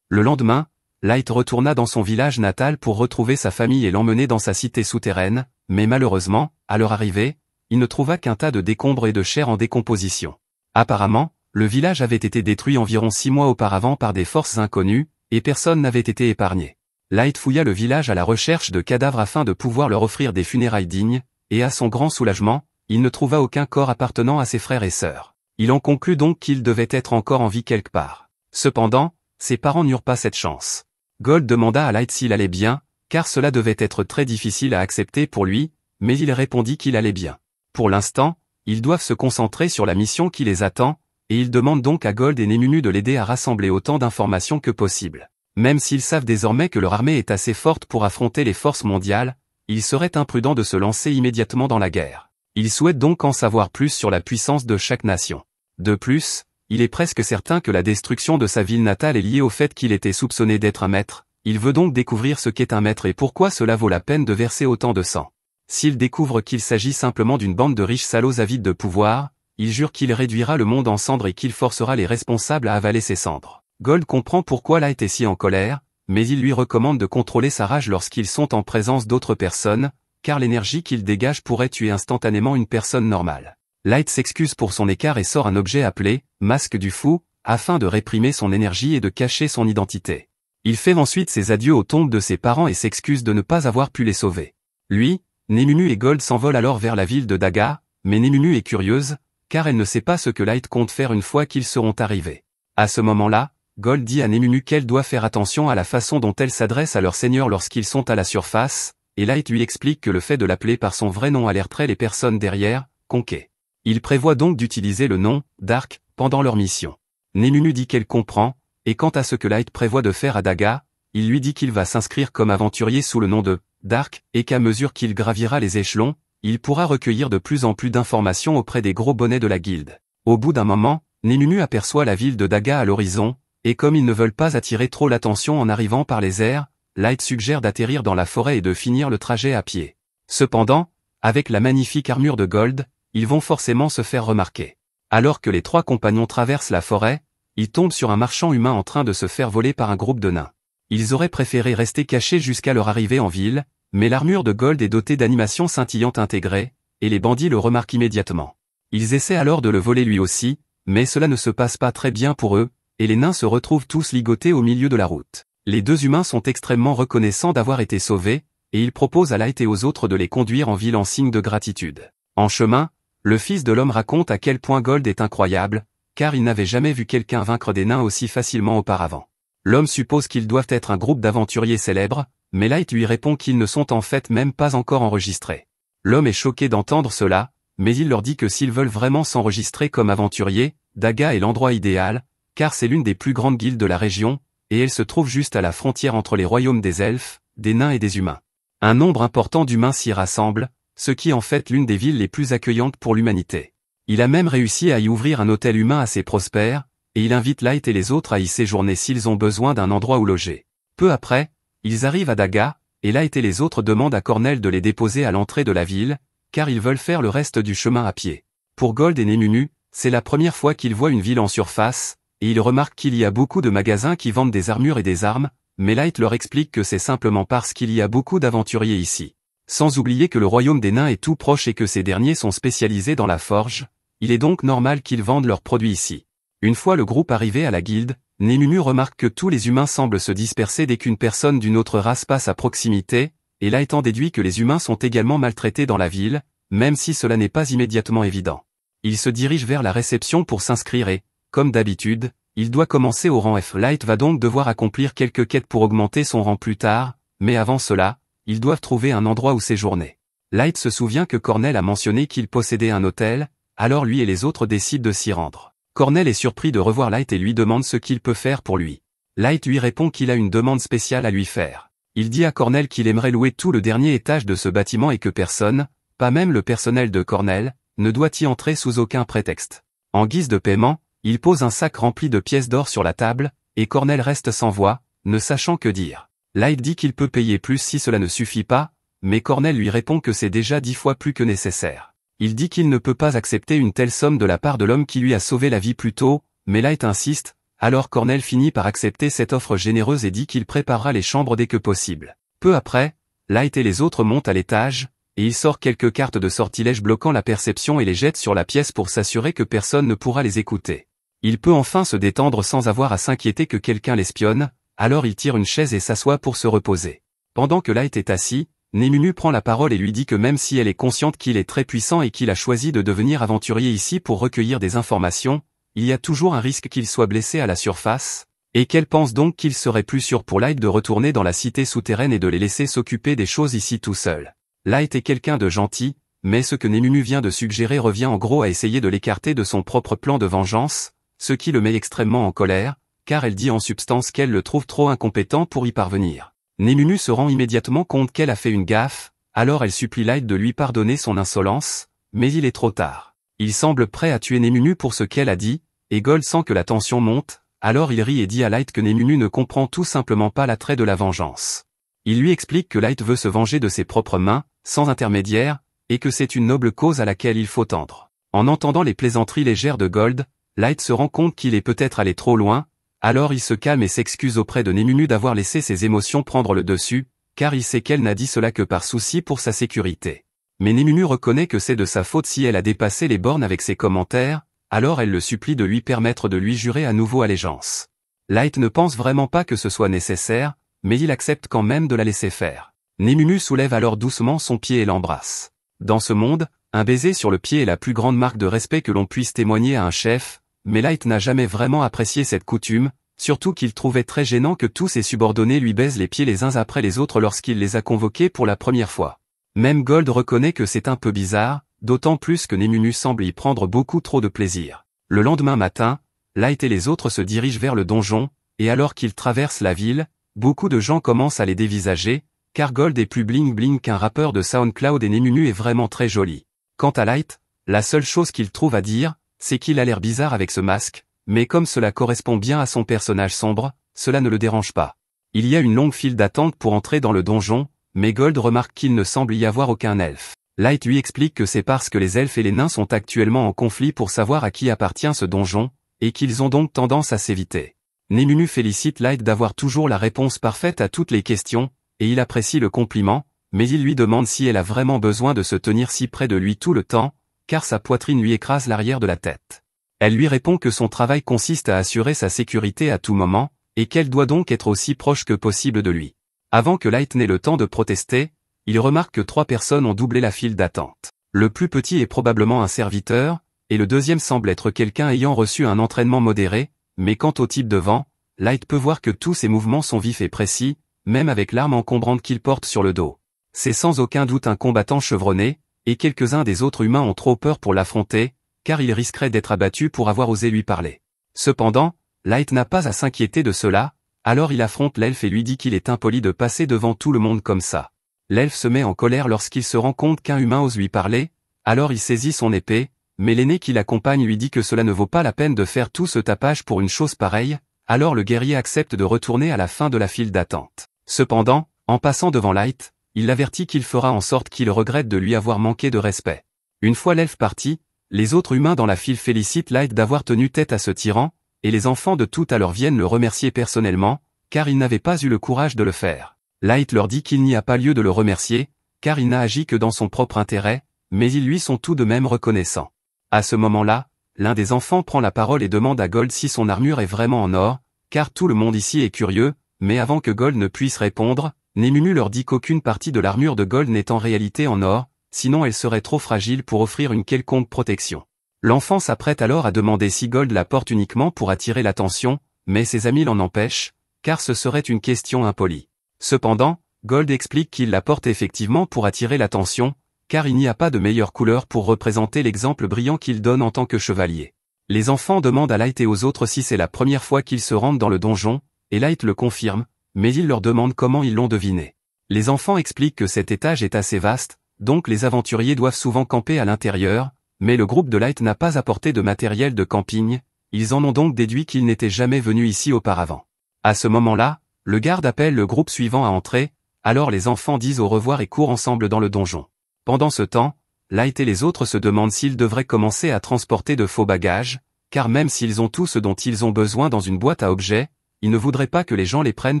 Le lendemain, Light retourna dans son village natal pour retrouver sa famille et l'emmener dans sa cité souterraine, mais malheureusement, à leur arrivée, il ne trouva qu'un tas de décombres et de chair en décomposition. Apparemment, le village avait été détruit environ 6 mois auparavant par des forces inconnues, et personne n'avait été épargné. Light fouilla le village à la recherche de cadavres afin de pouvoir leur offrir des funérailles dignes, et à son grand soulagement, il ne trouva aucun corps appartenant à ses frères et sœurs. Il en conclut donc qu'il devait être encore en vie quelque part. Cependant, ses parents n'eurent pas cette chance. Gold demanda à Light s'il allait bien, car cela devait être très difficile à accepter pour lui, mais il répondit qu'il allait bien. Pour l'instant, ils doivent se concentrer sur la mission qui les attend, et ils demandent donc à Gold et Nemunu de l'aider à rassembler autant d'informations que possible. Même s'ils savent désormais que leur armée est assez forte pour affronter les forces mondiales, il serait imprudent de se lancer immédiatement dans la guerre. Ils souhaitent donc en savoir plus sur la puissance de chaque nation. De plus, il est presque certain que la destruction de sa ville natale est liée au fait qu'il était soupçonné d'être un maître, il veut donc découvrir ce qu'est un maître et pourquoi cela vaut la peine de verser autant de sang. S'il découvre qu'il s'agit simplement d'une bande de riches salauds avides de pouvoir, il jure qu'il réduira le monde en cendres et qu'il forcera les responsables à avaler ses cendres. Gold comprend pourquoi Light est si en colère, mais il lui recommande de contrôler sa rage lorsqu'ils sont en présence d'autres personnes, car l'énergie qu'il dégage pourrait tuer instantanément une personne normale. Light s'excuse pour son écart et sort un objet appelé « Masque du Fou », afin de réprimer son énergie et de cacher son identité. Il fait ensuite ses adieux aux tombes de ses parents et s'excuse de ne pas avoir pu les sauver. Lui, Nemunu et Gold s'envolent alors vers la ville de Daga, mais Nemunu est curieuse, car elle ne sait pas ce que Light compte faire une fois qu'ils seront arrivés. À ce moment-là, Gold dit à Nemunu qu'elle doit faire attention à la façon dont elle s'adresse à leur seigneur lorsqu'ils sont à la surface, et Light lui explique que le fait de l'appeler par son vrai nom alerterait les personnes derrière, Conquet. Il prévoit donc d'utiliser le nom, Dark, pendant leur mission. Nemunu dit qu'elle comprend, et quant à ce que Light prévoit de faire à Daga, il lui dit qu'il va s'inscrire comme aventurier sous le nom de Dark, et qu'à mesure qu'il gravira les échelons, il pourra recueillir de plus en plus d'informations auprès des gros bonnets de la guilde. Au bout d'un moment, Nemunu aperçoit la ville de Daga à l'horizon, et comme ils ne veulent pas attirer trop l'attention en arrivant par les airs, Light suggère d'atterrir dans la forêt et de finir le trajet à pied. Cependant, avec la magnifique armure de Gold, ils vont forcément se faire remarquer. Alors que les 3 compagnons traversent la forêt, ils tombent sur un marchand humain en train de se faire voler par un groupe de nains. Ils auraient préféré rester cachés jusqu'à leur arrivée en ville, mais l'armure de Gold est dotée d'animations scintillantes intégrées, et les bandits le remarquent immédiatement. Ils essaient alors de le voler lui aussi, mais cela ne se passe pas très bien pour eux, et les nains se retrouvent tous ligotés au milieu de la route. Les 2 humains sont extrêmement reconnaissants d'avoir été sauvés, et ils proposent à Light et aux autres de les conduire en ville en signe de gratitude. En chemin, le fils de l'homme raconte à quel point Gold est incroyable, car il n'avait jamais vu quelqu'un vaincre des nains aussi facilement auparavant. L'homme suppose qu'ils doivent être un groupe d'aventuriers célèbres, mais Light lui répond qu'ils ne sont en fait même pas encore enregistrés. L'homme est choqué d'entendre cela, mais il leur dit que s'ils veulent vraiment s'enregistrer comme aventuriers, Daga est l'endroit idéal, car c'est l'une des plus grandes guildes de la région, et elle se trouve juste à la frontière entre les royaumes des elfes, des nains et des humains. Un nombre important d'humains s'y rassemble, ce qui en fait l'une des villes les plus accueillantes pour l'humanité. Il a même réussi à y ouvrir un hôtel humain assez prospère, et il invite Light et les autres à y séjourner s'ils ont besoin d'un endroit où loger. Peu après, ils arrivent à Daga, et Light et les autres demandent à Cornell de les déposer à l'entrée de la ville, car ils veulent faire le reste du chemin à pied. Pour Gold et Nemunu, c'est la première fois qu'ils voient une ville en surface, et ils remarquent qu'il y a beaucoup de magasins qui vendent des armures et des armes, mais Light leur explique que c'est simplement parce qu'il y a beaucoup d'aventuriers ici. Sans oublier que le royaume des nains est tout proche et que ces derniers sont spécialisés dans la forge, il est donc normal qu'ils vendent leurs produits ici. Une fois le groupe arrivé à la guilde, Némumu remarque que tous les humains semblent se disperser dès qu'une personne d'une autre race passe à proximité, et là étant déduit que les humains sont également maltraités dans la ville, même si cela n'est pas immédiatement évident. Il se dirige vers la réception pour s'inscrire et, comme d'habitude, il doit commencer au rang F. Light va donc devoir accomplir quelques quêtes pour augmenter son rang plus tard, mais avant cela, ils doivent trouver un endroit où séjourner. Light se souvient que Cornell a mentionné qu'il possédait un hôtel, alors lui et les autres décident de s'y rendre. Cornell est surpris de revoir Light et lui demande ce qu'il peut faire pour lui. Light lui répond qu'il a une demande spéciale à lui faire. Il dit à Cornell qu'il aimerait louer tout le dernier étage de ce bâtiment et que personne, pas même le personnel de Cornell, ne doit y entrer sous aucun prétexte. En guise de paiement, il pose un sac rempli de pièces d'or sur la table, et Cornell reste sans voix, ne sachant que dire. Light dit qu'il peut payer plus si cela ne suffit pas, mais Cornell lui répond que c'est déjà 10 fois plus que nécessaire. Il dit qu'il ne peut pas accepter une telle somme de la part de l'homme qui lui a sauvé la vie plus tôt, mais Light insiste, alors Cornell finit par accepter cette offre généreuse et dit qu'il préparera les chambres dès que possible. Peu après, Light et les autres montent à l'étage, et il sort quelques cartes de sortilège bloquant la perception et les jette sur la pièce pour s'assurer que personne ne pourra les écouter. Il peut enfin se détendre sans avoir à s'inquiéter que quelqu'un l'espionne, alors il tire une chaise et s'assoit pour se reposer. Pendant que Light est assis, Némumu prend la parole et lui dit que même si elle est consciente qu'il est très puissant et qu'il a choisi de devenir aventurier ici pour recueillir des informations, il y a toujours un risque qu'il soit blessé à la surface, et qu'elle pense donc qu'il serait plus sûr pour Light de retourner dans la cité souterraine et de les laisser s'occuper des choses ici tout seul. Light est quelqu'un de gentil, mais ce que Némumu vient de suggérer revient en gros à essayer de l'écarter de son propre plan de vengeance, ce qui le met extrêmement en colère, car elle dit en substance qu'elle le trouve trop incompétent pour y parvenir. Némumu se rend immédiatement compte qu'elle a fait une gaffe, alors elle supplie Light de lui pardonner son insolence, mais il est trop tard. Il semble prêt à tuer Némumu pour ce qu'elle a dit, et Gold sent que la tension monte, alors il rit et dit à Light que Némumu ne comprend tout simplement pas l'attrait de la vengeance. Il lui explique que Light veut se venger de ses propres mains, sans intermédiaire, et que c'est une noble cause à laquelle il faut tendre. En entendant les plaisanteries légères de Gold, Light se rend compte qu'il est peut-être allé trop loin, alors il se calme et s'excuse auprès de Némumu d'avoir laissé ses émotions prendre le dessus, car il sait qu'elle n'a dit cela que par souci pour sa sécurité. Mais Némumu reconnaît que c'est de sa faute si elle a dépassé les bornes avec ses commentaires, alors elle le supplie de lui permettre de lui jurer à nouveau allégeance. Light ne pense vraiment pas que ce soit nécessaire, mais il accepte quand même de la laisser faire. Némumu soulève alors doucement son pied et l'embrasse. Dans ce monde, un baiser sur le pied est la plus grande marque de respect que l'on puisse témoigner à un chef, mais Light n'a jamais vraiment apprécié cette coutume, surtout qu'il trouvait très gênant que tous ses subordonnés lui baisent les pieds les uns après les autres lorsqu'il les a convoqués pour la première fois. Même Gold reconnaît que c'est un peu bizarre, d'autant plus que Némumu semble y prendre beaucoup trop de plaisir. Le lendemain matin, Light et les autres se dirigent vers le donjon, et alors qu'ils traversent la ville, beaucoup de gens commencent à les dévisager, car Gold est plus bling bling qu'un rappeur de SoundCloud et Némumu est vraiment très joli. Quant à Light, la seule chose qu'il trouve à dire, c'est qu'il a l'air bizarre avec ce masque, mais comme cela correspond bien à son personnage sombre, cela ne le dérange pas. Il y a une longue file d'attente pour entrer dans le donjon, mais Gold remarque qu'il ne semble y avoir aucun elfe. Light lui explique que c'est parce que les elfes et les nains sont actuellement en conflit pour savoir à qui appartient ce donjon, et qu'ils ont donc tendance à s'éviter. Némumu félicite Light d'avoir toujours la réponse parfaite à toutes les questions, et il apprécie le compliment, mais il lui demande si elle a vraiment besoin de se tenir si près de lui tout le temps, car sa poitrine lui écrase l'arrière de la tête. Elle lui répond que son travail consiste à assurer sa sécurité à tout moment, et qu'elle doit donc être aussi proche que possible de lui. Avant que Light n'ait le temps de protester, il remarque que 3 personnes ont doublé la file d'attente. Le plus petit est probablement un serviteur, et le deuxième semble être quelqu'un ayant reçu un entraînement modéré, mais quant au type devant, Light peut voir que tous ses mouvements sont vifs et précis, même avec l'arme encombrante qu'il porte sur le dos. C'est sans aucun doute un combattant chevronné, et quelques-uns des autres humains ont trop peur pour l'affronter, car il risquerait d'être abattu pour avoir osé lui parler. Cependant, Light n'a pas à s'inquiéter de cela, alors il affronte l'elfe et lui dit qu'il est impoli de passer devant tout le monde comme ça. L'elfe se met en colère lorsqu'il se rend compte qu'un humain ose lui parler, alors il saisit son épée, mais l'aîné qui l'accompagne lui dit que cela ne vaut pas la peine de faire tout ce tapage pour une chose pareille, alors le guerrier accepte de retourner à la fin de la file d'attente. Cependant, en passant devant Light, il l'avertit qu'il fera en sorte qu'il regrette de lui avoir manqué de respect. Une fois l'elfe parti, les autres humains dans la file félicitent Light d'avoir tenu tête à ce tyran, et les enfants de tout à l'heure viennent le remercier personnellement, car il n'avait pas eu le courage de le faire. Light leur dit qu'il n'y a pas lieu de le remercier, car il n'a agi que dans son propre intérêt, mais ils lui sont tout de même reconnaissants. À ce moment-là, l'un des enfants prend la parole et demande à Gold si son armure est vraiment en or, car tout le monde ici est curieux, mais avant que Gold ne puisse répondre, Nemumu leur dit qu'aucune partie de l'armure de Gold n'est en réalité en or, sinon elle serait trop fragile pour offrir une quelconque protection. L'enfant s'apprête alors à demander si Gold la porte uniquement pour attirer l'attention, mais ses amis l'en empêchent, car ce serait une question impolie. Cependant, Gold explique qu'il la porte effectivement pour attirer l'attention, car il n'y a pas de meilleure couleur pour représenter l'exemple brillant qu'il donne en tant que chevalier. Les enfants demandent à Light et aux autres si c'est la première fois qu'ils se rendent dans le donjon, et Light le confirme, mais il leur demande comment ils l'ont deviné. Les enfants expliquent que cet étage est assez vaste, donc les aventuriers doivent souvent camper à l'intérieur, mais le groupe de Light n'a pas apporté de matériel de camping, ils en ont donc déduit qu'ils n'étaient jamais venus ici auparavant. À ce moment-là, le garde appelle le groupe suivant à entrer, alors les enfants disent au revoir et courent ensemble dans le donjon. Pendant ce temps, Light et les autres se demandent s'ils devraient commencer à transporter de faux bagages, car même s'ils ont tout ce dont ils ont besoin dans une boîte à objets, ils ne voudraient pas que les gens les prennent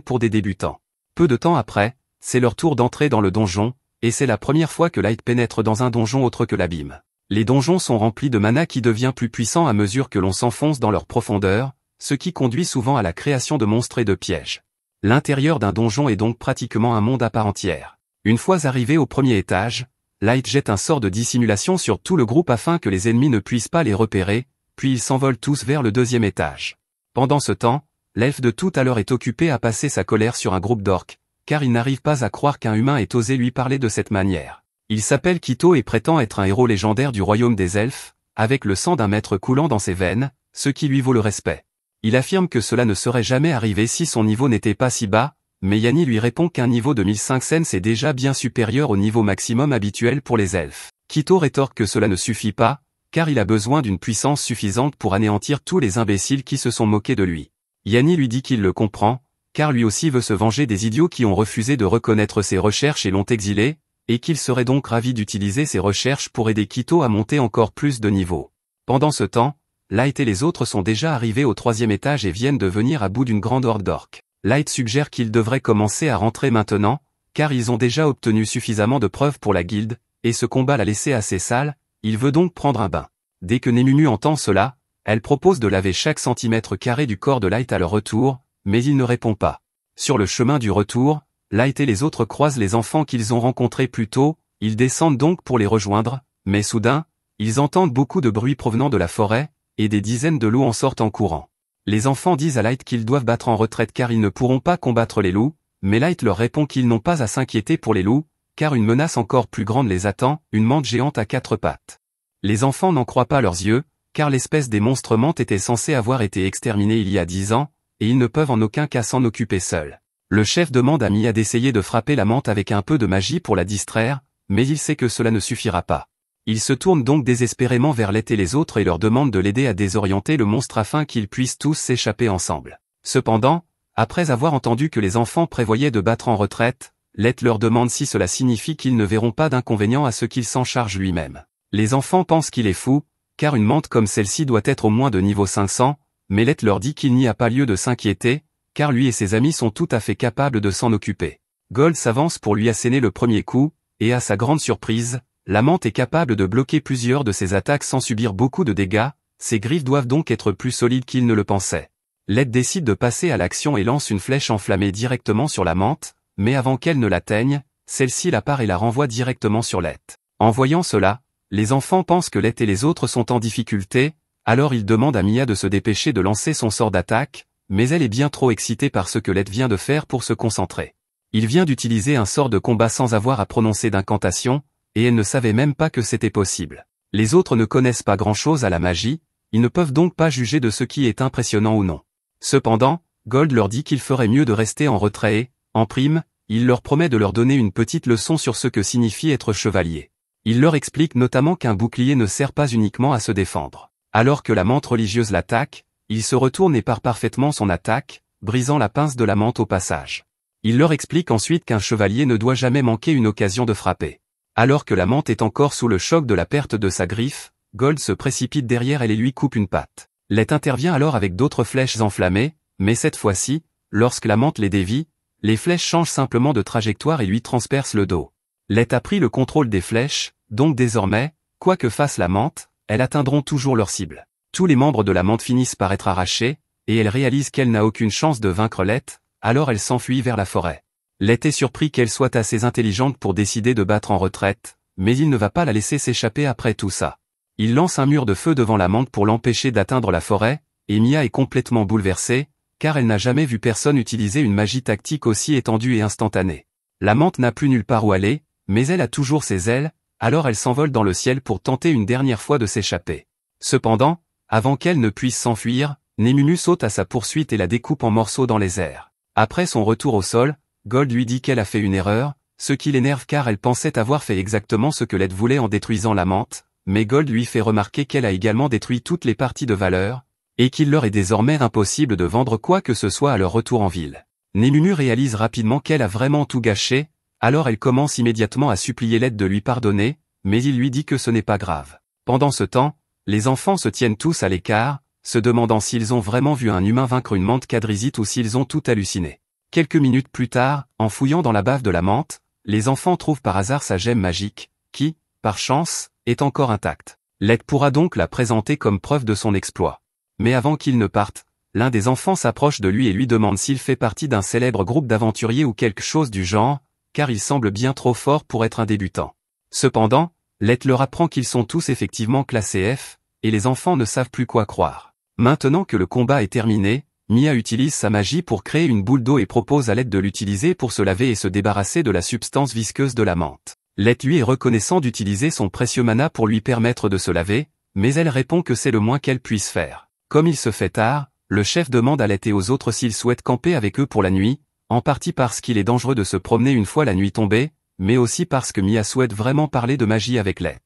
pour des débutants. Peu de temps après, c'est leur tour d'entrer dans le donjon, et c'est la première fois que Light pénètre dans un donjon autre que l'abîme. Les donjons sont remplis de mana qui devient plus puissant à mesure que l'on s'enfonce dans leur profondeur, ce qui conduit souvent à la création de monstres et de pièges. L'intérieur d'un donjon est donc pratiquement un monde à part entière. Une fois arrivé au premier étage, Light jette un sort de dissimulation sur tout le groupe afin que les ennemis ne puissent pas les repérer, puis ils s'envolent tous vers le deuxième étage. Pendant ce temps, l'elfe de tout à l'heure est occupé à passer sa colère sur un groupe d'orques, car il n'arrive pas à croire qu'un humain ait osé lui parler de cette manière. Il s'appelle Quito et prétend être un héros légendaire du royaume des elfes, avec le sang d'un maître coulant dans ses veines, ce qui lui vaut le respect. Il affirme que cela ne serait jamais arrivé si son niveau n'était pas si bas, mais Yanni lui répond qu'un niveau de 1500 c'est déjà bien supérieur au niveau maximum habituel pour les elfes. Quito rétorque que cela ne suffit pas, car il a besoin d'une puissance suffisante pour anéantir tous les imbéciles qui se sont moqués de lui. Yanni lui dit qu'il le comprend, car lui aussi veut se venger des idiots qui ont refusé de reconnaître ses recherches et l'ont exilé, et qu'il serait donc ravi d'utiliser ses recherches pour aider Quito à monter encore plus de niveau. Pendant ce temps, Light et les autres sont déjà arrivés au troisième étage et viennent de venir à bout d'une grande horde d'orques. Light suggère qu'ils devraient commencer à rentrer maintenant, car ils ont déjà obtenu suffisamment de preuves pour la guilde, et ce combat l'a laissé assez sale, il veut donc prendre un bain. Dès que Nemumu entend cela, elle propose de laver chaque centimètre carré du corps de Light à leur retour, mais il ne répond pas. Sur le chemin du retour, Light et les autres croisent les enfants qu'ils ont rencontrés plus tôt, ils descendent donc pour les rejoindre, mais soudain, ils entendent beaucoup de bruit provenant de la forêt, et des dizaines de loups en sortent en courant. Les enfants disent à Light qu'ils doivent battre en retraite car ils ne pourront pas combattre les loups, mais Light leur répond qu'ils n'ont pas à s'inquiéter pour les loups, car une menace encore plus grande les attend, une mante géante à 4 pattes. Les enfants n'en croient pas leurs yeux, car l'espèce des monstres mantes était censée avoir été exterminée il y a 10 ans, et ils ne peuvent en aucun cas s'en occuper seuls. Le chef demande à Mia d'essayer de frapper la mante avec un peu de magie pour la distraire, mais il sait que cela ne suffira pas. Il se tourne donc désespérément vers Let et les autres et leur demande de l'aider à désorienter le monstre afin qu'ils puissent tous s'échapper ensemble. Cependant, après avoir entendu que les enfants prévoyaient de battre en retraite, Let leur demande si cela signifie qu'ils ne verront pas d'inconvénient à ce qu'il s'en charge lui-même. Les enfants pensent qu'il est fou, car une mante comme celle-ci doit être au moins de niveau 500, mais Let leur dit qu'il n'y a pas lieu de s'inquiéter, car lui et ses amis sont tout à fait capables de s'en occuper. Gold s'avance pour lui asséner le premier coup, et à sa grande surprise, la mante est capable de bloquer plusieurs de ses attaques sans subir beaucoup de dégâts, ses griffes doivent donc être plus solides qu'il ne le pensait. Let décide de passer à l'action et lance une flèche enflammée directement sur la mante, mais avant qu'elle ne l'atteigne, celle-ci la part et la renvoie directement sur Let. En voyant cela, les enfants pensent que Let et les autres sont en difficulté, alors ils demandent à Mia de se dépêcher de lancer son sort d'attaque, mais elle est bien trop excitée par ce que Let vient de faire pour se concentrer. Il vient d'utiliser un sort de combat sans avoir à prononcer d'incantation, et elle ne savait même pas que c'était possible. Les autres ne connaissent pas grand-chose à la magie, ils ne peuvent donc pas juger de ce qui est impressionnant ou non. Cependant, Gold leur dit qu'il ferait mieux de rester en retrait et, en prime, il leur promet de leur donner une petite leçon sur ce que signifie être chevalier. Il leur explique notamment qu'un bouclier ne sert pas uniquement à se défendre. Alors que la mante religieuse l'attaque, il se retourne et part parfaitement son attaque, brisant la pince de la mante au passage. Il leur explique ensuite qu'un chevalier ne doit jamais manquer une occasion de frapper. Alors que la mante est encore sous le choc de la perte de sa griffe, Gold se précipite derrière elle et lui coupe une patte. Let intervient alors avec d'autres flèches enflammées, mais cette fois-ci, lorsque la mante les dévie, les flèches changent simplement de trajectoire et lui transpercent le dos. Let a pris le contrôle des flèches, donc désormais, quoi que fasse la menthe, elles atteindront toujours leur cible. Tous les membres de la menthe finissent par être arrachés, et elle réalise qu'elle n'a aucune chance de vaincre Let, alors elle s'enfuit vers la forêt. Let est surpris qu'elle soit assez intelligente pour décider de battre en retraite, mais il ne va pas la laisser s'échapper après tout ça. Il lance un mur de feu devant la menthe pour l'empêcher d'atteindre la forêt, et Mia est complètement bouleversée, car elle n'a jamais vu personne utiliser une magie tactique aussi étendue et instantanée. La menthe n'a plus nulle part où aller, mais elle a toujours ses ailes, alors elle s'envole dans le ciel pour tenter une dernière fois de s'échapper. Cependant, avant qu'elle ne puisse s'enfuir, Nemunu saute à sa poursuite et la découpe en morceaux dans les airs. Après son retour au sol, Gold lui dit qu'elle a fait une erreur, ce qui l'énerve car elle pensait avoir fait exactement ce que Let voulait en détruisant la menthe, mais Gold lui fait remarquer qu'elle a également détruit toutes les parties de valeur, et qu'il leur est désormais impossible de vendre quoi que ce soit à leur retour en ville. Nemunu réalise rapidement qu'elle a vraiment tout gâché, alors elle commence immédiatement à supplier Let de lui pardonner, mais il lui dit que ce n'est pas grave. Pendant ce temps, les enfants se tiennent tous à l'écart, se demandant s'ils ont vraiment vu un humain vaincre une menthe quadrisite ou s'ils ont tout halluciné. Quelques minutes plus tard, en fouillant dans la bave de la menthe, les enfants trouvent par hasard sa gemme magique, qui, par chance, est encore intacte. Let pourra donc la présenter comme preuve de son exploit. Mais avant qu'il ne parte, l'un des enfants s'approche de lui et lui demande s'il fait partie d'un célèbre groupe d'aventuriers ou quelque chose du genre, car il semble bien trop fort pour être un débutant. Cependant, Let leur apprend qu'ils sont tous effectivement classés F, et les enfants ne savent plus quoi croire. Maintenant que le combat est terminé, Mia utilise sa magie pour créer une boule d'eau et propose à Let de l'utiliser pour se laver et se débarrasser de la substance visqueuse de la menthe. Let lui est reconnaissant d'utiliser son précieux mana pour lui permettre de se laver, mais elle répond que c'est le moins qu'elle puisse faire. Comme il se fait tard, le chef demande à Let et aux autres s'ils souhaitent camper avec eux pour la nuit, en partie parce qu'il est dangereux de se promener une fois la nuit tombée, mais aussi parce que Mia souhaite vraiment parler de magie avec Let.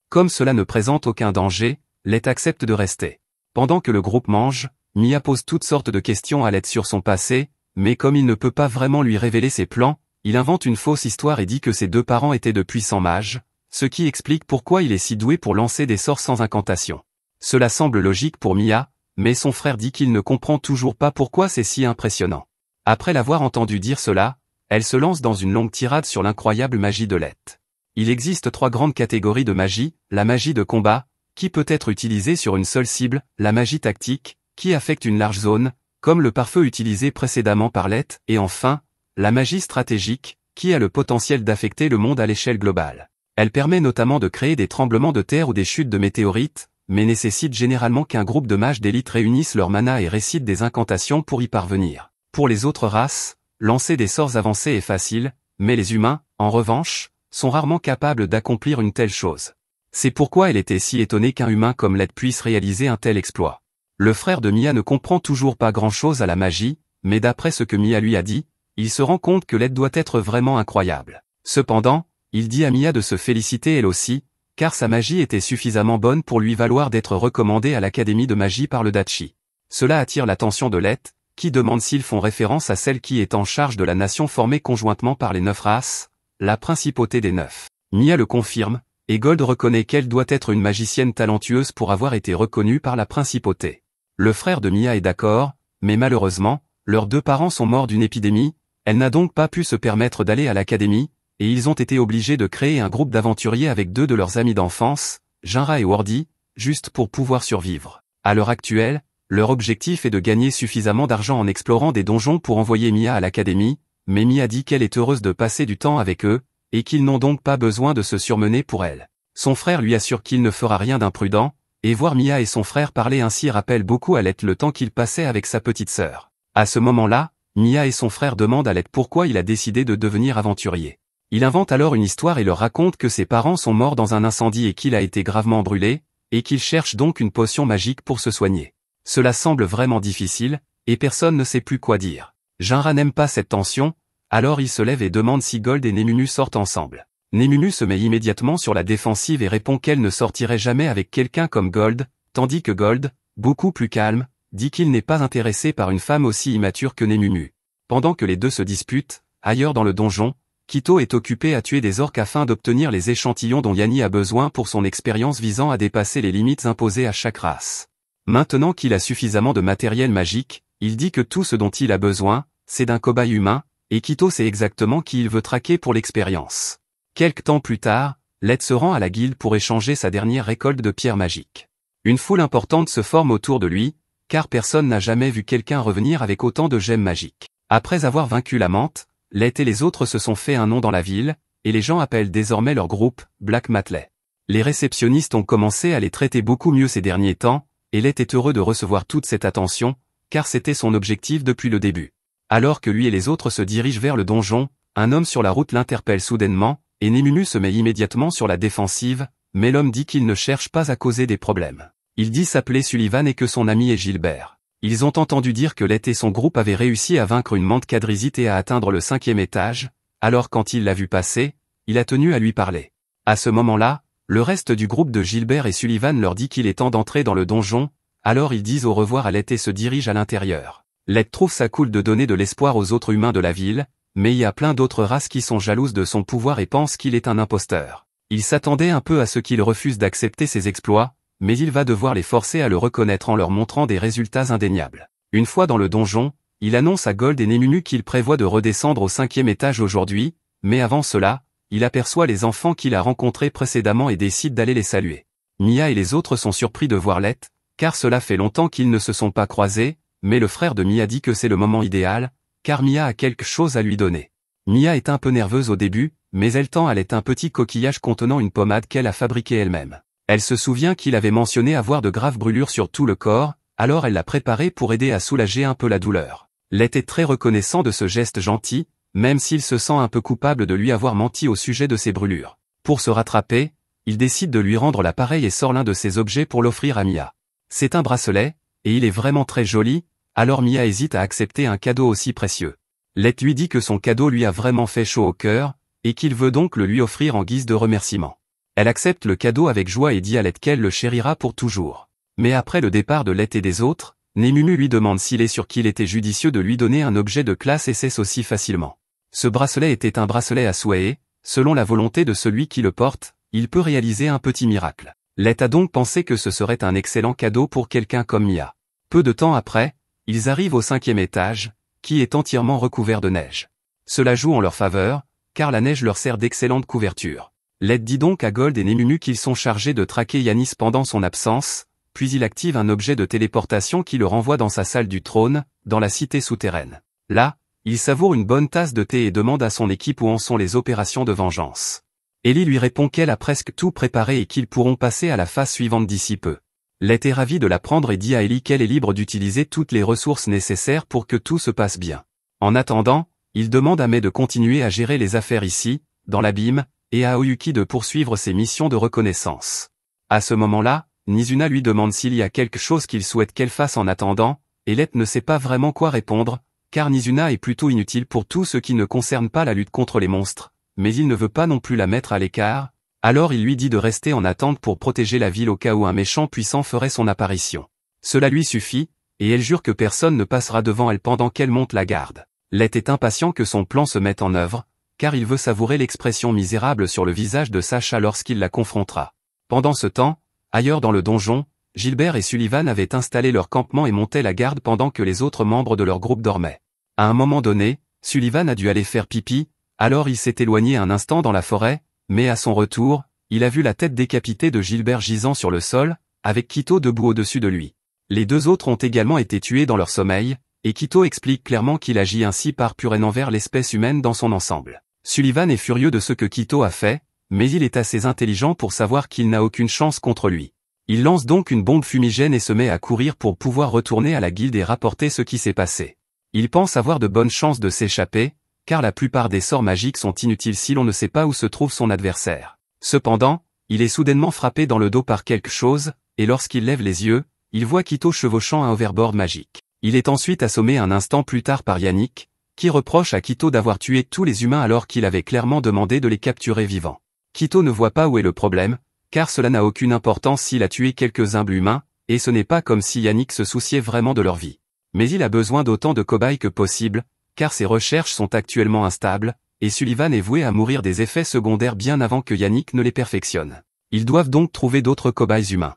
Comme cela ne présente aucun danger, Let accepte de rester. Pendant que le groupe mange, Mia pose toutes sortes de questions à Let sur son passé, mais comme il ne peut pas vraiment lui révéler ses plans, il invente une fausse histoire et dit que ses deux parents étaient de puissants mages, ce qui explique pourquoi il est si doué pour lancer des sorts sans incantation. Cela semble logique pour Mia, mais son frère dit qu'il ne comprend toujours pas pourquoi c'est si impressionnant. Après l'avoir entendu dire cela, elle se lance dans une longue tirade sur l'incroyable magie de Let. Il existe 3 grandes catégories de magie, la magie de combat, qui peut être utilisée sur une seule cible, la magie tactique, qui affecte une large zone, comme le pare-feu utilisé précédemment par Let, et enfin, la magie stratégique, qui a le potentiel d'affecter le monde à l'échelle globale. Elle permet notamment de créer des tremblements de terre ou des chutes de météorites, mais nécessite généralement qu'un groupe de mages d'élite réunissent leur mana et récitent des incantations pour y parvenir. Pour les autres races, lancer des sorts avancés est facile, mais les humains, en revanche, sont rarement capables d'accomplir une telle chose. C'est pourquoi elle était si étonnée qu'un humain comme Let puisse réaliser un tel exploit. Le frère de Mia ne comprend toujours pas grand-chose à la magie, mais d'après ce que Mia lui a dit, il se rend compte que Let doit être vraiment incroyable. Cependant, il dit à Mia de se féliciter elle aussi, car sa magie était suffisamment bonne pour lui valoir d'être recommandée à l'académie de magie par le Dachi. Cela attire l'attention de Let, qui demande s'ils font référence à celle qui est en charge de la nation formée conjointement par les 9 races, la principauté des 9. Mia le confirme, et Gold reconnaît qu'elle doit être une magicienne talentueuse pour avoir été reconnue par la principauté. Le frère de Mia est d'accord, mais malheureusement, leurs 2 parents sont morts d'une épidémie, elle n'a donc pas pu se permettre d'aller à l'académie, et ils ont été obligés de créer un groupe d'aventuriers avec 2 de leurs amis d'enfance, Jinra et Wardy, juste pour pouvoir survivre. À l'heure actuelle, leur objectif est de gagner suffisamment d'argent en explorant des donjons pour envoyer Mia à l'académie, mais Mia dit qu'elle est heureuse de passer du temps avec eux, et qu'ils n'ont donc pas besoin de se surmener pour elle. Son frère lui assure qu'il ne fera rien d'imprudent, et voir Mia et son frère parler ainsi rappelle beaucoup à Let le temps qu'il passait avec sa petite sœur. À ce moment-là, Mia et son frère demandent à Let pourquoi il a décidé de devenir aventurier. Il invente alors une histoire et leur raconte que ses parents sont morts dans un incendie et qu'il a été gravement brûlé, et qu'il cherche donc une potion magique pour se soigner. Cela semble vraiment difficile, et personne ne sait plus quoi dire. Jinra n'aime pas cette tension, alors il se lève et demande si Gold et Nemunu sortent ensemble. Nemunu se met immédiatement sur la défensive et répond qu'elle ne sortirait jamais avec quelqu'un comme Gold, tandis que Gold, beaucoup plus calme, dit qu'il n'est pas intéressé par une femme aussi immature que Nemunu. Pendant que les deux se disputent, ailleurs dans le donjon, Kito est occupé à tuer des orques afin d'obtenir les échantillons dont Yanni a besoin pour son expérience visant à dépasser les limites imposées à chaque race. Maintenant qu'il a suffisamment de matériel magique, il dit que tout ce dont il a besoin, c'est d'un cobaye humain, et Kito sait exactement qui il veut traquer pour l'expérience. Quelque temps plus tard, Let se rend à la guilde pour échanger sa dernière récolte de pierres magiques. Une foule importante se forme autour de lui, car personne n'a jamais vu quelqu'un revenir avec autant de gemmes magiques. Après avoir vaincu la menthe, Let et les autres se sont fait un nom dans la ville, et les gens appellent désormais leur groupe Black Matley. Les réceptionnistes ont commencé à les traiter beaucoup mieux ces derniers temps, et Let est heureux de recevoir toute cette attention, car c'était son objectif depuis le début. Alors que lui et les autres se dirigent vers le donjon, un homme sur la route l'interpelle soudainement, et Nemunu se met immédiatement sur la défensive, mais l'homme dit qu'il ne cherche pas à causer des problèmes. Il dit s'appeler Sullivan et que son ami est Gilbert. Ils ont entendu dire que Let et son groupe avaient réussi à vaincre une menthe quadrisite et à atteindre le 5e étage, alors quand il l'a vu passer, il a tenu à lui parler. À ce moment-là, le reste du groupe de Gilbert et Sullivan leur dit qu'il est temps d'entrer dans le donjon, alors ils disent au revoir à Let et se dirigent à l'intérieur. Let trouve ça cool de donner de l'espoir aux autres humains de la ville, mais il y a plein d'autres races qui sont jalouses de son pouvoir et pensent qu'il est un imposteur. Il s'attendait un peu à ce qu'il refuse d'accepter ses exploits, mais il va devoir les forcer à le reconnaître en leur montrant des résultats indéniables. Une fois dans le donjon, il annonce à Gold et Nemunu qu'il prévoit de redescendre au 5e étage aujourd'hui, mais avant cela, il aperçoit les enfants qu'il a rencontrés précédemment et décide d'aller les saluer. Mia et les autres sont surpris de voir Let, car cela fait longtemps qu'ils ne se sont pas croisés, mais le frère de Mia dit que c'est le moment idéal, car Mia a quelque chose à lui donner. Mia est un peu nerveuse au début, mais elle tend à Let un petit coquillage contenant une pommade qu'elle a fabriquée elle-même. Elle se souvient qu'il avait mentionné avoir de graves brûlures sur tout le corps, alors elle l'a préparé pour aider à soulager un peu la douleur. Let est très reconnaissant de ce geste gentil, même s'il se sent un peu coupable de lui avoir menti au sujet de ses brûlures. Pour se rattraper, il décide de lui rendre l'appareil et sort l'un de ses objets pour l'offrir à Mia. C'est un bracelet, et il est vraiment très joli, alors Mia hésite à accepter un cadeau aussi précieux. Let lui dit que son cadeau lui a vraiment fait chaud au cœur, et qu'il veut donc le lui offrir en guise de remerciement. Elle accepte le cadeau avec joie et dit à Let qu'elle le chérira pour toujours. Mais après le départ de Let et des autres, Nemunu lui demande s'il est sûr qu'il était judicieux de lui donner un objet de classe et cesse aussi facilement. Ce bracelet était un bracelet à souhait et, selon la volonté de celui qui le porte, il peut réaliser un petit miracle. Let a donc pensé que ce serait un excellent cadeau pour quelqu'un comme Mia. Peu de temps après, ils arrivent au 5e étage, qui est entièrement recouvert de neige. Cela joue en leur faveur, car la neige leur sert d'excellente couverture. Let dit donc à Gold et Nemunu qu'ils sont chargés de traquer Yanis pendant son absence, puis il active un objet de téléportation qui le renvoie dans sa salle du trône, dans la cité souterraine. Là, il savoure une bonne tasse de thé et demande à son équipe où en sont les opérations de vengeance. Ellie lui répond qu'elle a presque tout préparé et qu'ils pourront passer à la phase suivante d'ici peu. Let est ravi de l'apprendre et dit à Ellie qu'elle est libre d'utiliser toutes les ressources nécessaires pour que tout se passe bien. En attendant, il demande à Mai de continuer à gérer les affaires ici, dans l'abîme, et à Oyuki de poursuivre ses missions de reconnaissance. À ce moment-là, Nizuna lui demande s'il y a quelque chose qu'il souhaite qu'elle fasse en attendant, et Let ne sait pas vraiment quoi répondre, car Nizuna est plutôt inutile pour tout ce qui ne concerne pas la lutte contre les monstres, mais il ne veut pas non plus la mettre à l'écart, alors il lui dit de rester en attente pour protéger la ville au cas où un méchant puissant ferait son apparition. Cela lui suffit, et elle jure que personne ne passera devant elle pendant qu'elle monte la garde. Let est impatient que son plan se mette en œuvre, car il veut savourer l'expression misérable sur le visage de Sacha lorsqu'il la confrontera. Pendant ce temps, ailleurs dans le donjon, Gilbert et Sullivan avaient installé leur campement et montaient la garde pendant que les autres membres de leur groupe dormaient. À un moment donné, Sullivan a dû aller faire pipi, alors il s'est éloigné un instant dans la forêt, mais à son retour, il a vu la tête décapitée de Gilbert gisant sur le sol, avec Quito debout au-dessus de lui. Les deux autres ont également été tués dans leur sommeil, et Quito explique clairement qu'il agit ainsi par pure haine envers l'espèce humaine dans son ensemble. Sullivan est furieux de ce que Quito a fait, mais il est assez intelligent pour savoir qu'il n'a aucune chance contre lui. Il lance donc une bombe fumigène et se met à courir pour pouvoir retourner à la guilde et rapporter ce qui s'est passé. Il pense avoir de bonnes chances de s'échapper, car la plupart des sorts magiques sont inutiles si l'on ne sait pas où se trouve son adversaire. Cependant, il est soudainement frappé dans le dos par quelque chose, et lorsqu'il lève les yeux, il voit Quito chevauchant un hoverboard magique. Il est ensuite assommé un instant plus tard par Yannick, qui reproche à Quito d'avoir tué tous les humains alors qu'il avait clairement demandé de les capturer vivants. Quito ne voit pas où est le problème, car cela n'a aucune importance s'il a tué quelques humbles humains, et ce n'est pas comme si Yannick se souciait vraiment de leur vie. Mais il a besoin d'autant de cobayes que possible, car ses recherches sont actuellement instables, et Sullivan est voué à mourir des effets secondaires bien avant que Yannick ne les perfectionne. Ils doivent donc trouver d'autres cobayes humains.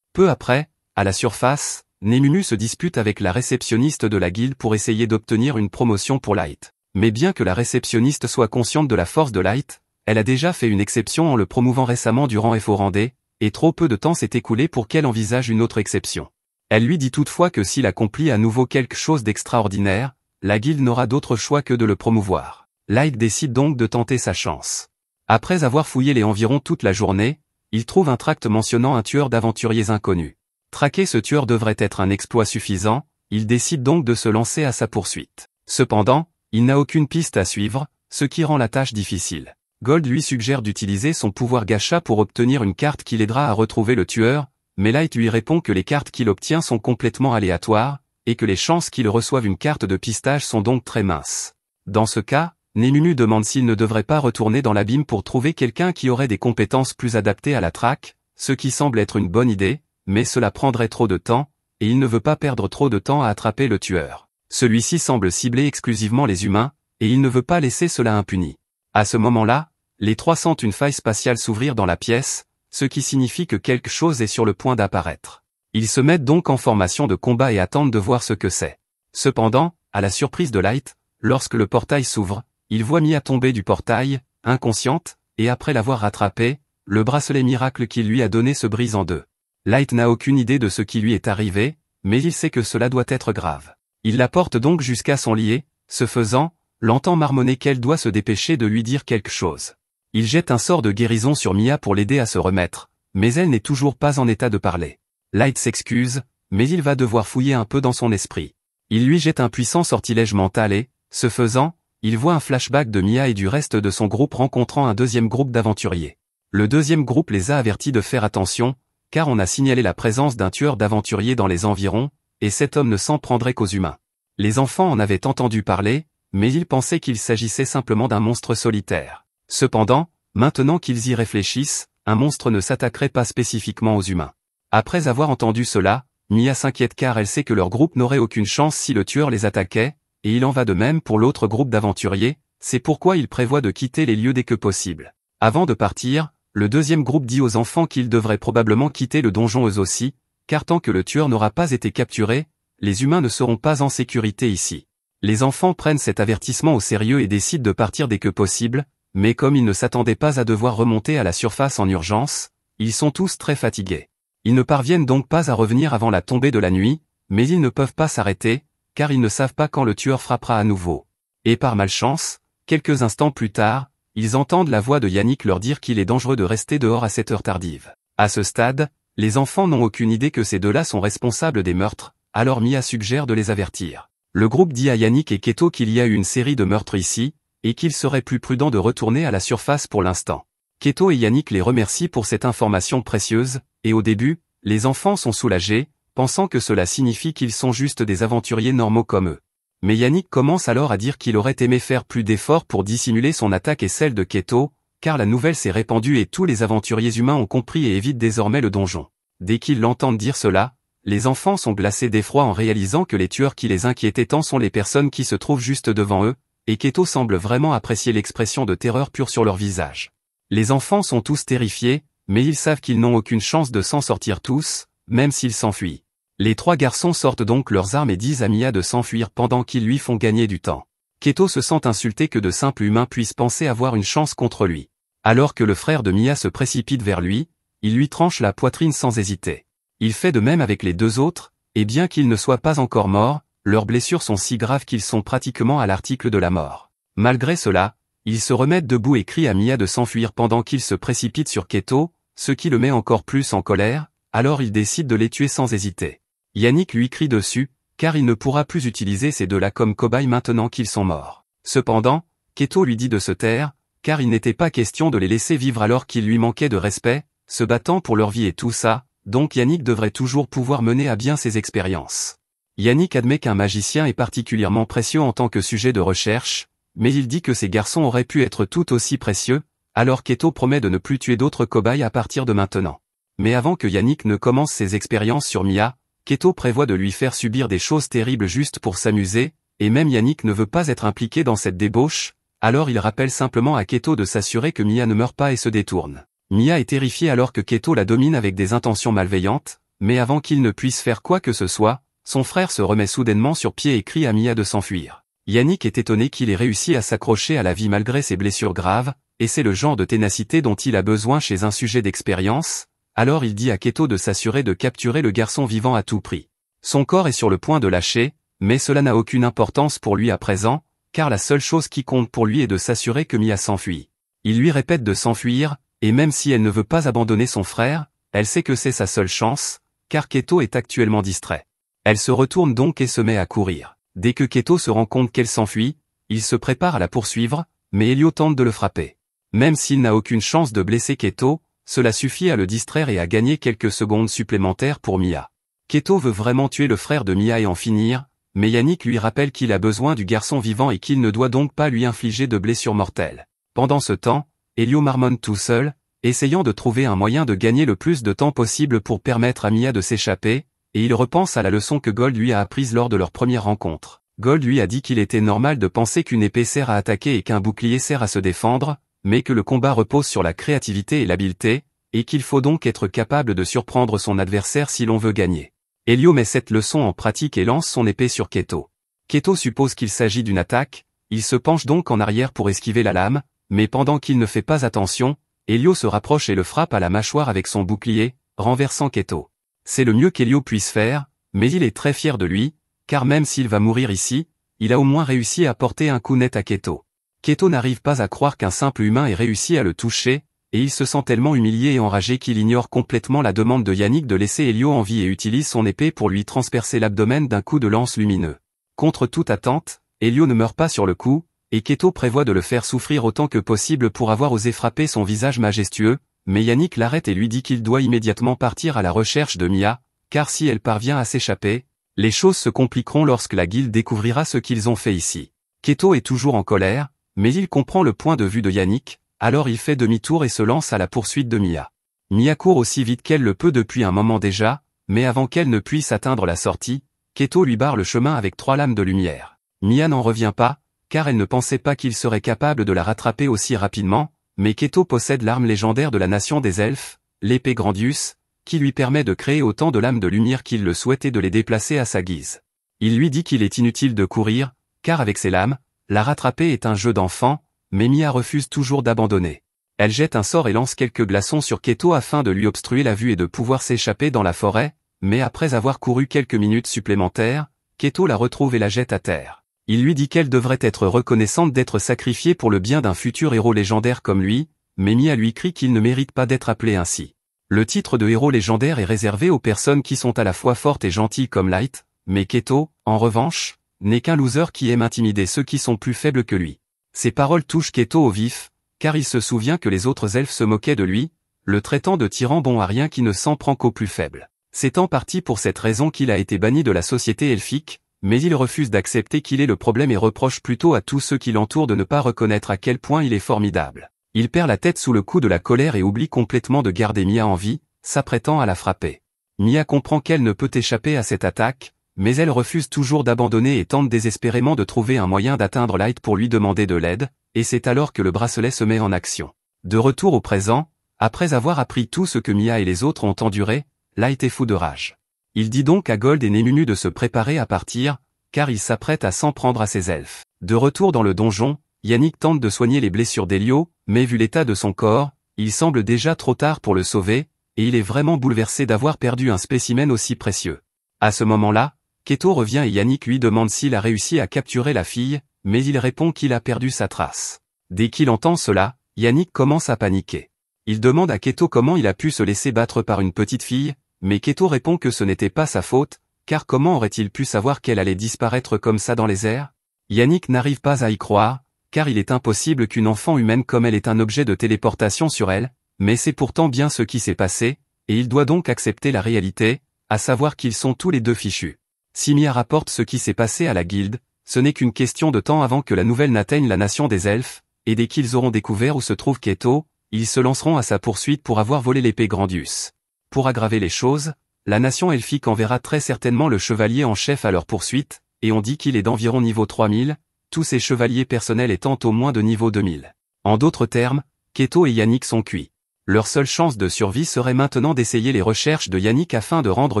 Peu après, à la surface, Nemunu se dispute avec la réceptionniste de la guilde pour essayer d'obtenir une promotion pour Light. Mais bien que la réceptionniste soit consciente de la force de Light, Elle a déjà fait une exception en le promouvant récemment durant FO-Randé, et trop peu de temps s'est écoulé pour qu'elle envisage une autre exception. Elle lui dit toutefois que s'il accomplit à nouveau quelque chose d'extraordinaire, la guilde n'aura d'autre choix que de le promouvoir. Light décide donc de tenter sa chance. Après avoir fouillé les environs toute la journée, il trouve un tract mentionnant un tueur d'aventuriers inconnus. Traquer ce tueur devrait être un exploit suffisant, il décide donc de se lancer à sa poursuite. Cependant, il n'a aucune piste à suivre, ce qui rend la tâche difficile. Gold lui suggère d'utiliser son pouvoir gacha pour obtenir une carte qui l'aidera à retrouver le tueur, mais Light lui répond que les cartes qu'il obtient sont complètement aléatoires, et que les chances qu'il reçoive une carte de pistage sont donc très minces. Dans ce cas, Nemunu demande s'il ne devrait pas retourner dans l'abîme pour trouver quelqu'un qui aurait des compétences plus adaptées à la traque, ce qui semble être une bonne idée, mais cela prendrait trop de temps, et il ne veut pas perdre trop de temps à attraper le tueur. Celui-ci semble cibler exclusivement les humains, et il ne veut pas laisser cela impuni. À ce moment-là, les trois sentent une faille spatiale s'ouvrir dans la pièce, ce qui signifie que quelque chose est sur le point d'apparaître. Ils se mettent donc en formation de combat et attendent de voir ce que c'est. Cependant, à la surprise de Light, lorsque le portail s'ouvre, il voit Mia tomber du portail, inconsciente, et après l'avoir rattrapée, le bracelet miracle qu'il lui a donné se brise en deux. Light n'a aucune idée de ce qui lui est arrivé, mais il sait que cela doit être grave. Il la porte donc jusqu'à son lit et, ce faisant, l'entend marmonner qu'elle doit se dépêcher de lui dire quelque chose. Il jette un sort de guérison sur Mia pour l'aider à se remettre, mais elle n'est toujours pas en état de parler. Light s'excuse, mais il va devoir fouiller un peu dans son esprit. Il lui jette un puissant sortilège mental et, ce faisant, il voit un flashback de Mia et du reste de son groupe rencontrant un deuxième groupe d'aventuriers. Le deuxième groupe les a avertis de faire attention, car on a signalé la présence d'un tueur d'aventuriers dans les environs, et cet homme ne s'en prendrait qu'aux humains. Les enfants en avaient entendu parler, mais ils pensaient qu'il s'agissait simplement d'un monstre solitaire. Cependant, maintenant qu'ils y réfléchissent, un monstre ne s'attaquerait pas spécifiquement aux humains. Après avoir entendu cela, Mia s'inquiète car elle sait que leur groupe n'aurait aucune chance si le tueur les attaquait, et il en va de même pour l'autre groupe d'aventuriers, c'est pourquoi il prévoit de quitter les lieux dès que possible. Avant de partir, le deuxième groupe dit aux enfants qu'ils devraient probablement quitter le donjon eux aussi, car tant que le tueur n'aura pas été capturé, les humains ne seront pas en sécurité ici. Les enfants prennent cet avertissement au sérieux et décident de partir dès que possible, mais comme ils ne s'attendaient pas à devoir remonter à la surface en urgence, ils sont tous très fatigués. Ils ne parviennent donc pas à revenir avant la tombée de la nuit, mais ils ne peuvent pas s'arrêter, car ils ne savent pas quand le tueur frappera à nouveau. Et par malchance, quelques instants plus tard, ils entendent la voix de Yannick leur dire qu'il est dangereux de rester dehors à cette heure tardive. À ce stade, les enfants n'ont aucune idée que ces deux-là sont responsables des meurtres, alors Mia suggère de les avertir. Le groupe dit à Yannick et Keto qu'il y a eu une série de meurtres ici, et qu'il serait plus prudent de retourner à la surface pour l'instant. Keto et Yannick les remercient pour cette information précieuse, et au début, les enfants sont soulagés, pensant que cela signifie qu'ils sont juste des aventuriers normaux comme eux. Mais Yannick commence alors à dire qu'il aurait aimé faire plus d'efforts pour dissimuler son attaque et celle de Keto, car la nouvelle s'est répandue et tous les aventuriers humains ont compris et évitent désormais le donjon. Dès qu'ils l'entendent dire cela, les enfants sont glacés d'effroi en réalisant que les tueurs qui les inquiétaient tant sont les personnes qui se trouvent juste devant eux, et Keto semble vraiment apprécier l'expression de terreur pure sur leur visage. Les enfants sont tous terrifiés, mais ils savent qu'ils n'ont aucune chance de s'en sortir tous, même s'ils s'enfuient. Les trois garçons sortent donc leurs armes et disent à Mia de s'enfuir pendant qu'ils lui font gagner du temps. Keto se sent insulté que de simples humains puissent penser avoir une chance contre lui. Alors que le frère de Mia se précipite vers lui, il lui tranche la poitrine sans hésiter. Il fait de même avec les deux autres, et bien qu'ils ne soient pas encore morts, leurs blessures sont si graves qu'ils sont pratiquement à l'article de la mort. Malgré cela, ils se remettent debout et crient à Mia de s'enfuir pendant qu'il se précipite sur Keto, ce qui le met encore plus en colère, alors il décide de les tuer sans hésiter. Yannick lui crie dessus, car il ne pourra plus utiliser ces deux-là comme cobayes maintenant qu'ils sont morts. Cependant, Keto lui dit de se taire, car il n'était pas question de les laisser vivre alors qu'il lui manquait de respect, se battant pour leur vie et tout ça, donc Yannick devrait toujours pouvoir mener à bien ses expériences. Yannick admet qu'un magicien est particulièrement précieux en tant que sujet de recherche, mais il dit que ces garçons auraient pu être tout aussi précieux, alors Keto promet de ne plus tuer d'autres cobayes à partir de maintenant. Mais avant que Yannick ne commence ses expériences sur Mia, Keto prévoit de lui faire subir des choses terribles juste pour s'amuser, et même Yannick ne veut pas être impliqué dans cette débauche, alors il rappelle simplement à Keto de s'assurer que Mia ne meurt pas et se détourne. Mia est terrifiée alors que Keto la domine avec des intentions malveillantes, mais avant qu'il ne puisse faire quoi que ce soit, son frère se remet soudainement sur pied et crie à Mia de s'enfuir. Yannick est étonné qu'il ait réussi à s'accrocher à la vie malgré ses blessures graves, et c'est le genre de ténacité dont il a besoin chez un sujet d'expérience, alors il dit à Keto de s'assurer de capturer le garçon vivant à tout prix. Son corps est sur le point de lâcher, mais cela n'a aucune importance pour lui à présent, car la seule chose qui compte pour lui est de s'assurer que Mia s'enfuit. Il lui répète de s'enfuir, et même si elle ne veut pas abandonner son frère, elle sait que c'est sa seule chance, car Keto est actuellement distrait. Elle se retourne donc et se met à courir. Dès que Keto se rend compte qu'elle s'enfuit, il se prépare à la poursuivre, mais Elio tente de le frapper. Même s'il n'a aucune chance de blesser Keto, cela suffit à le distraire et à gagner quelques secondes supplémentaires pour Mia. Keto veut vraiment tuer le frère de Mia et en finir, mais Yannick lui rappelle qu'il a besoin du garçon vivant et qu'il ne doit donc pas lui infliger de blessures mortelles. Pendant ce temps, Elio marmonne tout seul, essayant de trouver un moyen de gagner le plus de temps possible pour permettre à Mia de s'échapper, et il repense à la leçon que Gold lui a apprise lors de leur première rencontre. Gold lui a dit qu'il était normal de penser qu'une épée sert à attaquer et qu'un bouclier sert à se défendre, mais que le combat repose sur la créativité et l'habileté, et qu'il faut donc être capable de surprendre son adversaire si l'on veut gagner. Elio met cette leçon en pratique et lance son épée sur Keto. Keto suppose qu'il s'agit d'une attaque, il se penche donc en arrière pour esquiver la lame, mais pendant qu'il ne fait pas attention, Elio se rapproche et le frappe à la mâchoire avec son bouclier, renversant Keto. C'est le mieux qu'Elio puisse faire, mais il est très fier de lui, car même s'il va mourir ici, il a au moins réussi à porter un coup net à Keto. Keto n'arrive pas à croire qu'un simple humain ait réussi à le toucher, et il se sent tellement humilié et enragé qu'il ignore complètement la demande de Yannick de laisser Elio en vie et utilise son épée pour lui transpercer l'abdomen d'un coup de lance lumineux. Contre toute attente, Elio ne meurt pas sur le coup, et Keto prévoit de le faire souffrir autant que possible pour avoir osé frapper son visage majestueux, mais Yannick l'arrête et lui dit qu'il doit immédiatement partir à la recherche de Mia, car si elle parvient à s'échapper, les choses se compliqueront lorsque la guilde découvrira ce qu'ils ont fait ici. Keto est toujours en colère, mais il comprend le point de vue de Yannick, alors il fait demi-tour et se lance à la poursuite de Mia. Mia court aussi vite qu'elle le peut depuis un moment déjà, mais avant qu'elle ne puisse atteindre la sortie, Keto lui barre le chemin avec 3 lames de lumière. Mia n'en revient pas, car elle ne pensait pas qu'il serait capable de la rattraper aussi rapidement, mais Keto possède l'arme légendaire de la nation des elfes, l'épée Grandius, qui lui permet de créer autant de lames de lumière qu'il le souhaite et de les déplacer à sa guise. Il lui dit qu'il est inutile de courir, car avec ses lames, la rattraper est un jeu d'enfant, mais Mia refuse toujours d'abandonner. Elle jette un sort et lance quelques glaçons sur Keto afin de lui obstruer la vue et de pouvoir s'échapper dans la forêt, mais après avoir couru quelques minutes supplémentaires, Keto la retrouve et la jette à terre. Il lui dit qu'elle devrait être reconnaissante d'être sacrifiée pour le bien d'un futur héros légendaire comme lui, mais Mia lui crie qu'il ne mérite pas d'être appelé ainsi. Le titre de héros légendaire est réservé aux personnes qui sont à la fois fortes et gentilles comme Light, mais Keto, en revanche, n'est qu'un loser qui aime intimider ceux qui sont plus faibles que lui. Ces paroles touchent Keto au vif, car il se souvient que les autres elfes se moquaient de lui, le traitant de tyran bon à rien qui ne s'en prend qu'aux plus faibles. C'est en partie pour cette raison qu'il a été banni de la société elfique, mais il refuse d'accepter qu'il est le problème et reproche plutôt à tous ceux qui l'entourent de ne pas reconnaître à quel point il est formidable. Il perd la tête sous le coup de la colère et oublie complètement de garder Mia en vie, s'apprêtant à la frapper. Mia comprend qu'elle ne peut échapper à cette attaque, mais elle refuse toujours d'abandonner et tente désespérément de trouver un moyen d'atteindre Light pour lui demander de l'aide, et c'est alors que le bracelet se met en action. De retour au présent, après avoir appris tout ce que Mia et les autres ont enduré, Light est fou de rage. Il dit donc à Gold et Nemunu de se préparer à partir, car il s'apprête à s'en prendre à ses elfes. De retour dans le donjon, Yannick tente de soigner les blessures d'Elio, mais vu l'état de son corps, il semble déjà trop tard pour le sauver, et il est vraiment bouleversé d'avoir perdu un spécimen aussi précieux. À ce moment-là, Keto revient et Yannick lui demande s'il a réussi à capturer la fille, mais il répond qu'il a perdu sa trace. Dès qu'il entend cela, Yannick commence à paniquer. Il demande à Keto comment il a pu se laisser battre par une petite fille, mais Keto répond que ce n'était pas sa faute, car comment aurait-il pu savoir qu'elle allait disparaître comme ça dans les airs? Yannick n'arrive pas à y croire, car il est impossible qu'une enfant humaine comme elle ait un objet de téléportation sur elle, mais c'est pourtant bien ce qui s'est passé, et il doit donc accepter la réalité, à savoir qu'ils sont tous les deux fichus. Si Mia rapporte ce qui s'est passé à la guilde, ce n'est qu'une question de temps avant que la nouvelle n'atteigne la nation des elfes, et dès qu'ils auront découvert où se trouve Keto, ils se lanceront à sa poursuite pour avoir volé l'épée Grandius. Pour aggraver les choses, la nation elfique enverra très certainement le chevalier en chef à leur poursuite, et on dit qu'il est d'environ niveau 3000, tous ses chevaliers personnels étant au moins de niveau 2000. En d'autres termes, Keto et Yannick sont cuits. Leur seule chance de survie serait maintenant d'essayer les recherches de Yannick afin de rendre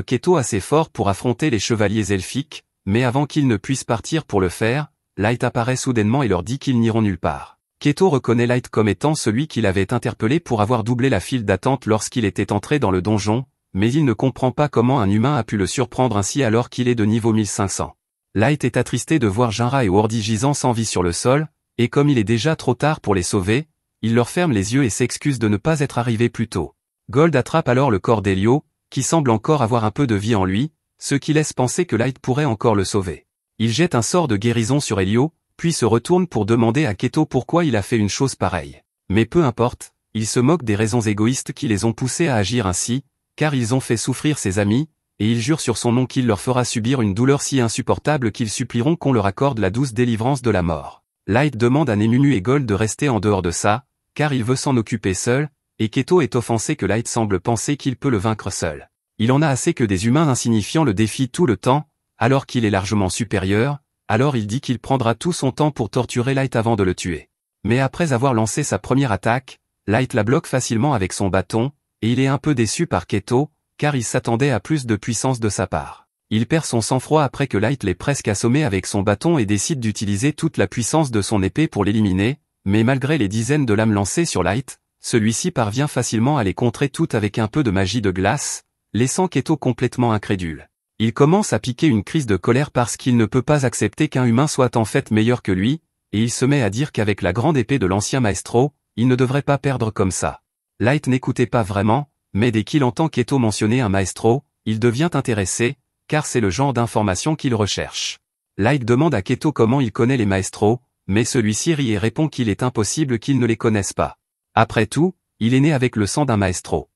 Keto assez fort pour affronter les chevaliers elfiques, mais avant qu'il ne puisse partir pour le faire, Light apparaît soudainement et leur dit qu'ils n'iront nulle part. Keto reconnaît Light comme étant celui qui l'avait interpellé pour avoir doublé la file d'attente lorsqu'il était entré dans le donjon, mais il ne comprend pas comment un humain a pu le surprendre ainsi alors qu'il est de niveau 1500. Light est attristé de voir Jinra et Wordy gisant sans vie sur le sol, et comme il est déjà trop tard pour les sauver, il leur ferme les yeux et s'excuse de ne pas être arrivé plus tôt. Gold attrape alors le corps d'Elio, qui semble encore avoir un peu de vie en lui, ce qui laisse penser que Light pourrait encore le sauver. Il jette un sort de guérison sur Elio, puis se retourne pour demander à Keto pourquoi il a fait une chose pareille. Mais peu importe, il se moque des raisons égoïstes qui les ont poussés à agir ainsi, car ils ont fait souffrir ses amis, et il jure sur son nom qu'il leur fera subir une douleur si insupportable qu'ils supplieront qu'on leur accorde la douce délivrance de la mort. Light demande à Neminu et Gold de rester en dehors de ça, car il veut s'en occuper seul, et Keto est offensé que Light semble penser qu'il peut le vaincre seul. Il en a assez que des humains insignifiants le défient tout le temps, alors qu'il est largement supérieur, alors il dit qu'il prendra tout son temps pour torturer Light avant de le tuer. Mais après avoir lancé sa première attaque, Light la bloque facilement avec son bâton, et il est un peu déçu par Keto, car il s'attendait à plus de puissance de sa part. Il perd son sang-froid après que Light l'ait presque assommé avec son bâton et décide d'utiliser toute la puissance de son épée pour l'éliminer, mais malgré les dizaines de lames lancées sur Light, celui-ci parvient facilement à les contrer toutes avec un peu de magie de glace, laissant Keto complètement incrédule. Il commence à piquer une crise de colère parce qu'il ne peut pas accepter qu'un humain soit en fait meilleur que lui, et il se met à dire qu'avec la grande épée de l'ancien maestro, il ne devrait pas perdre comme ça. Light n'écoutait pas vraiment, mais dès qu'il entend Keto mentionner un maestro, il devient intéressé, car c'est le genre d'information qu'il recherche. Light demande à Keto comment il connaît les maestros, mais celui-ci rit et répond qu'il est impossible qu'il ne les connaisse pas. Après tout, il est né avec le sang d'un maestro.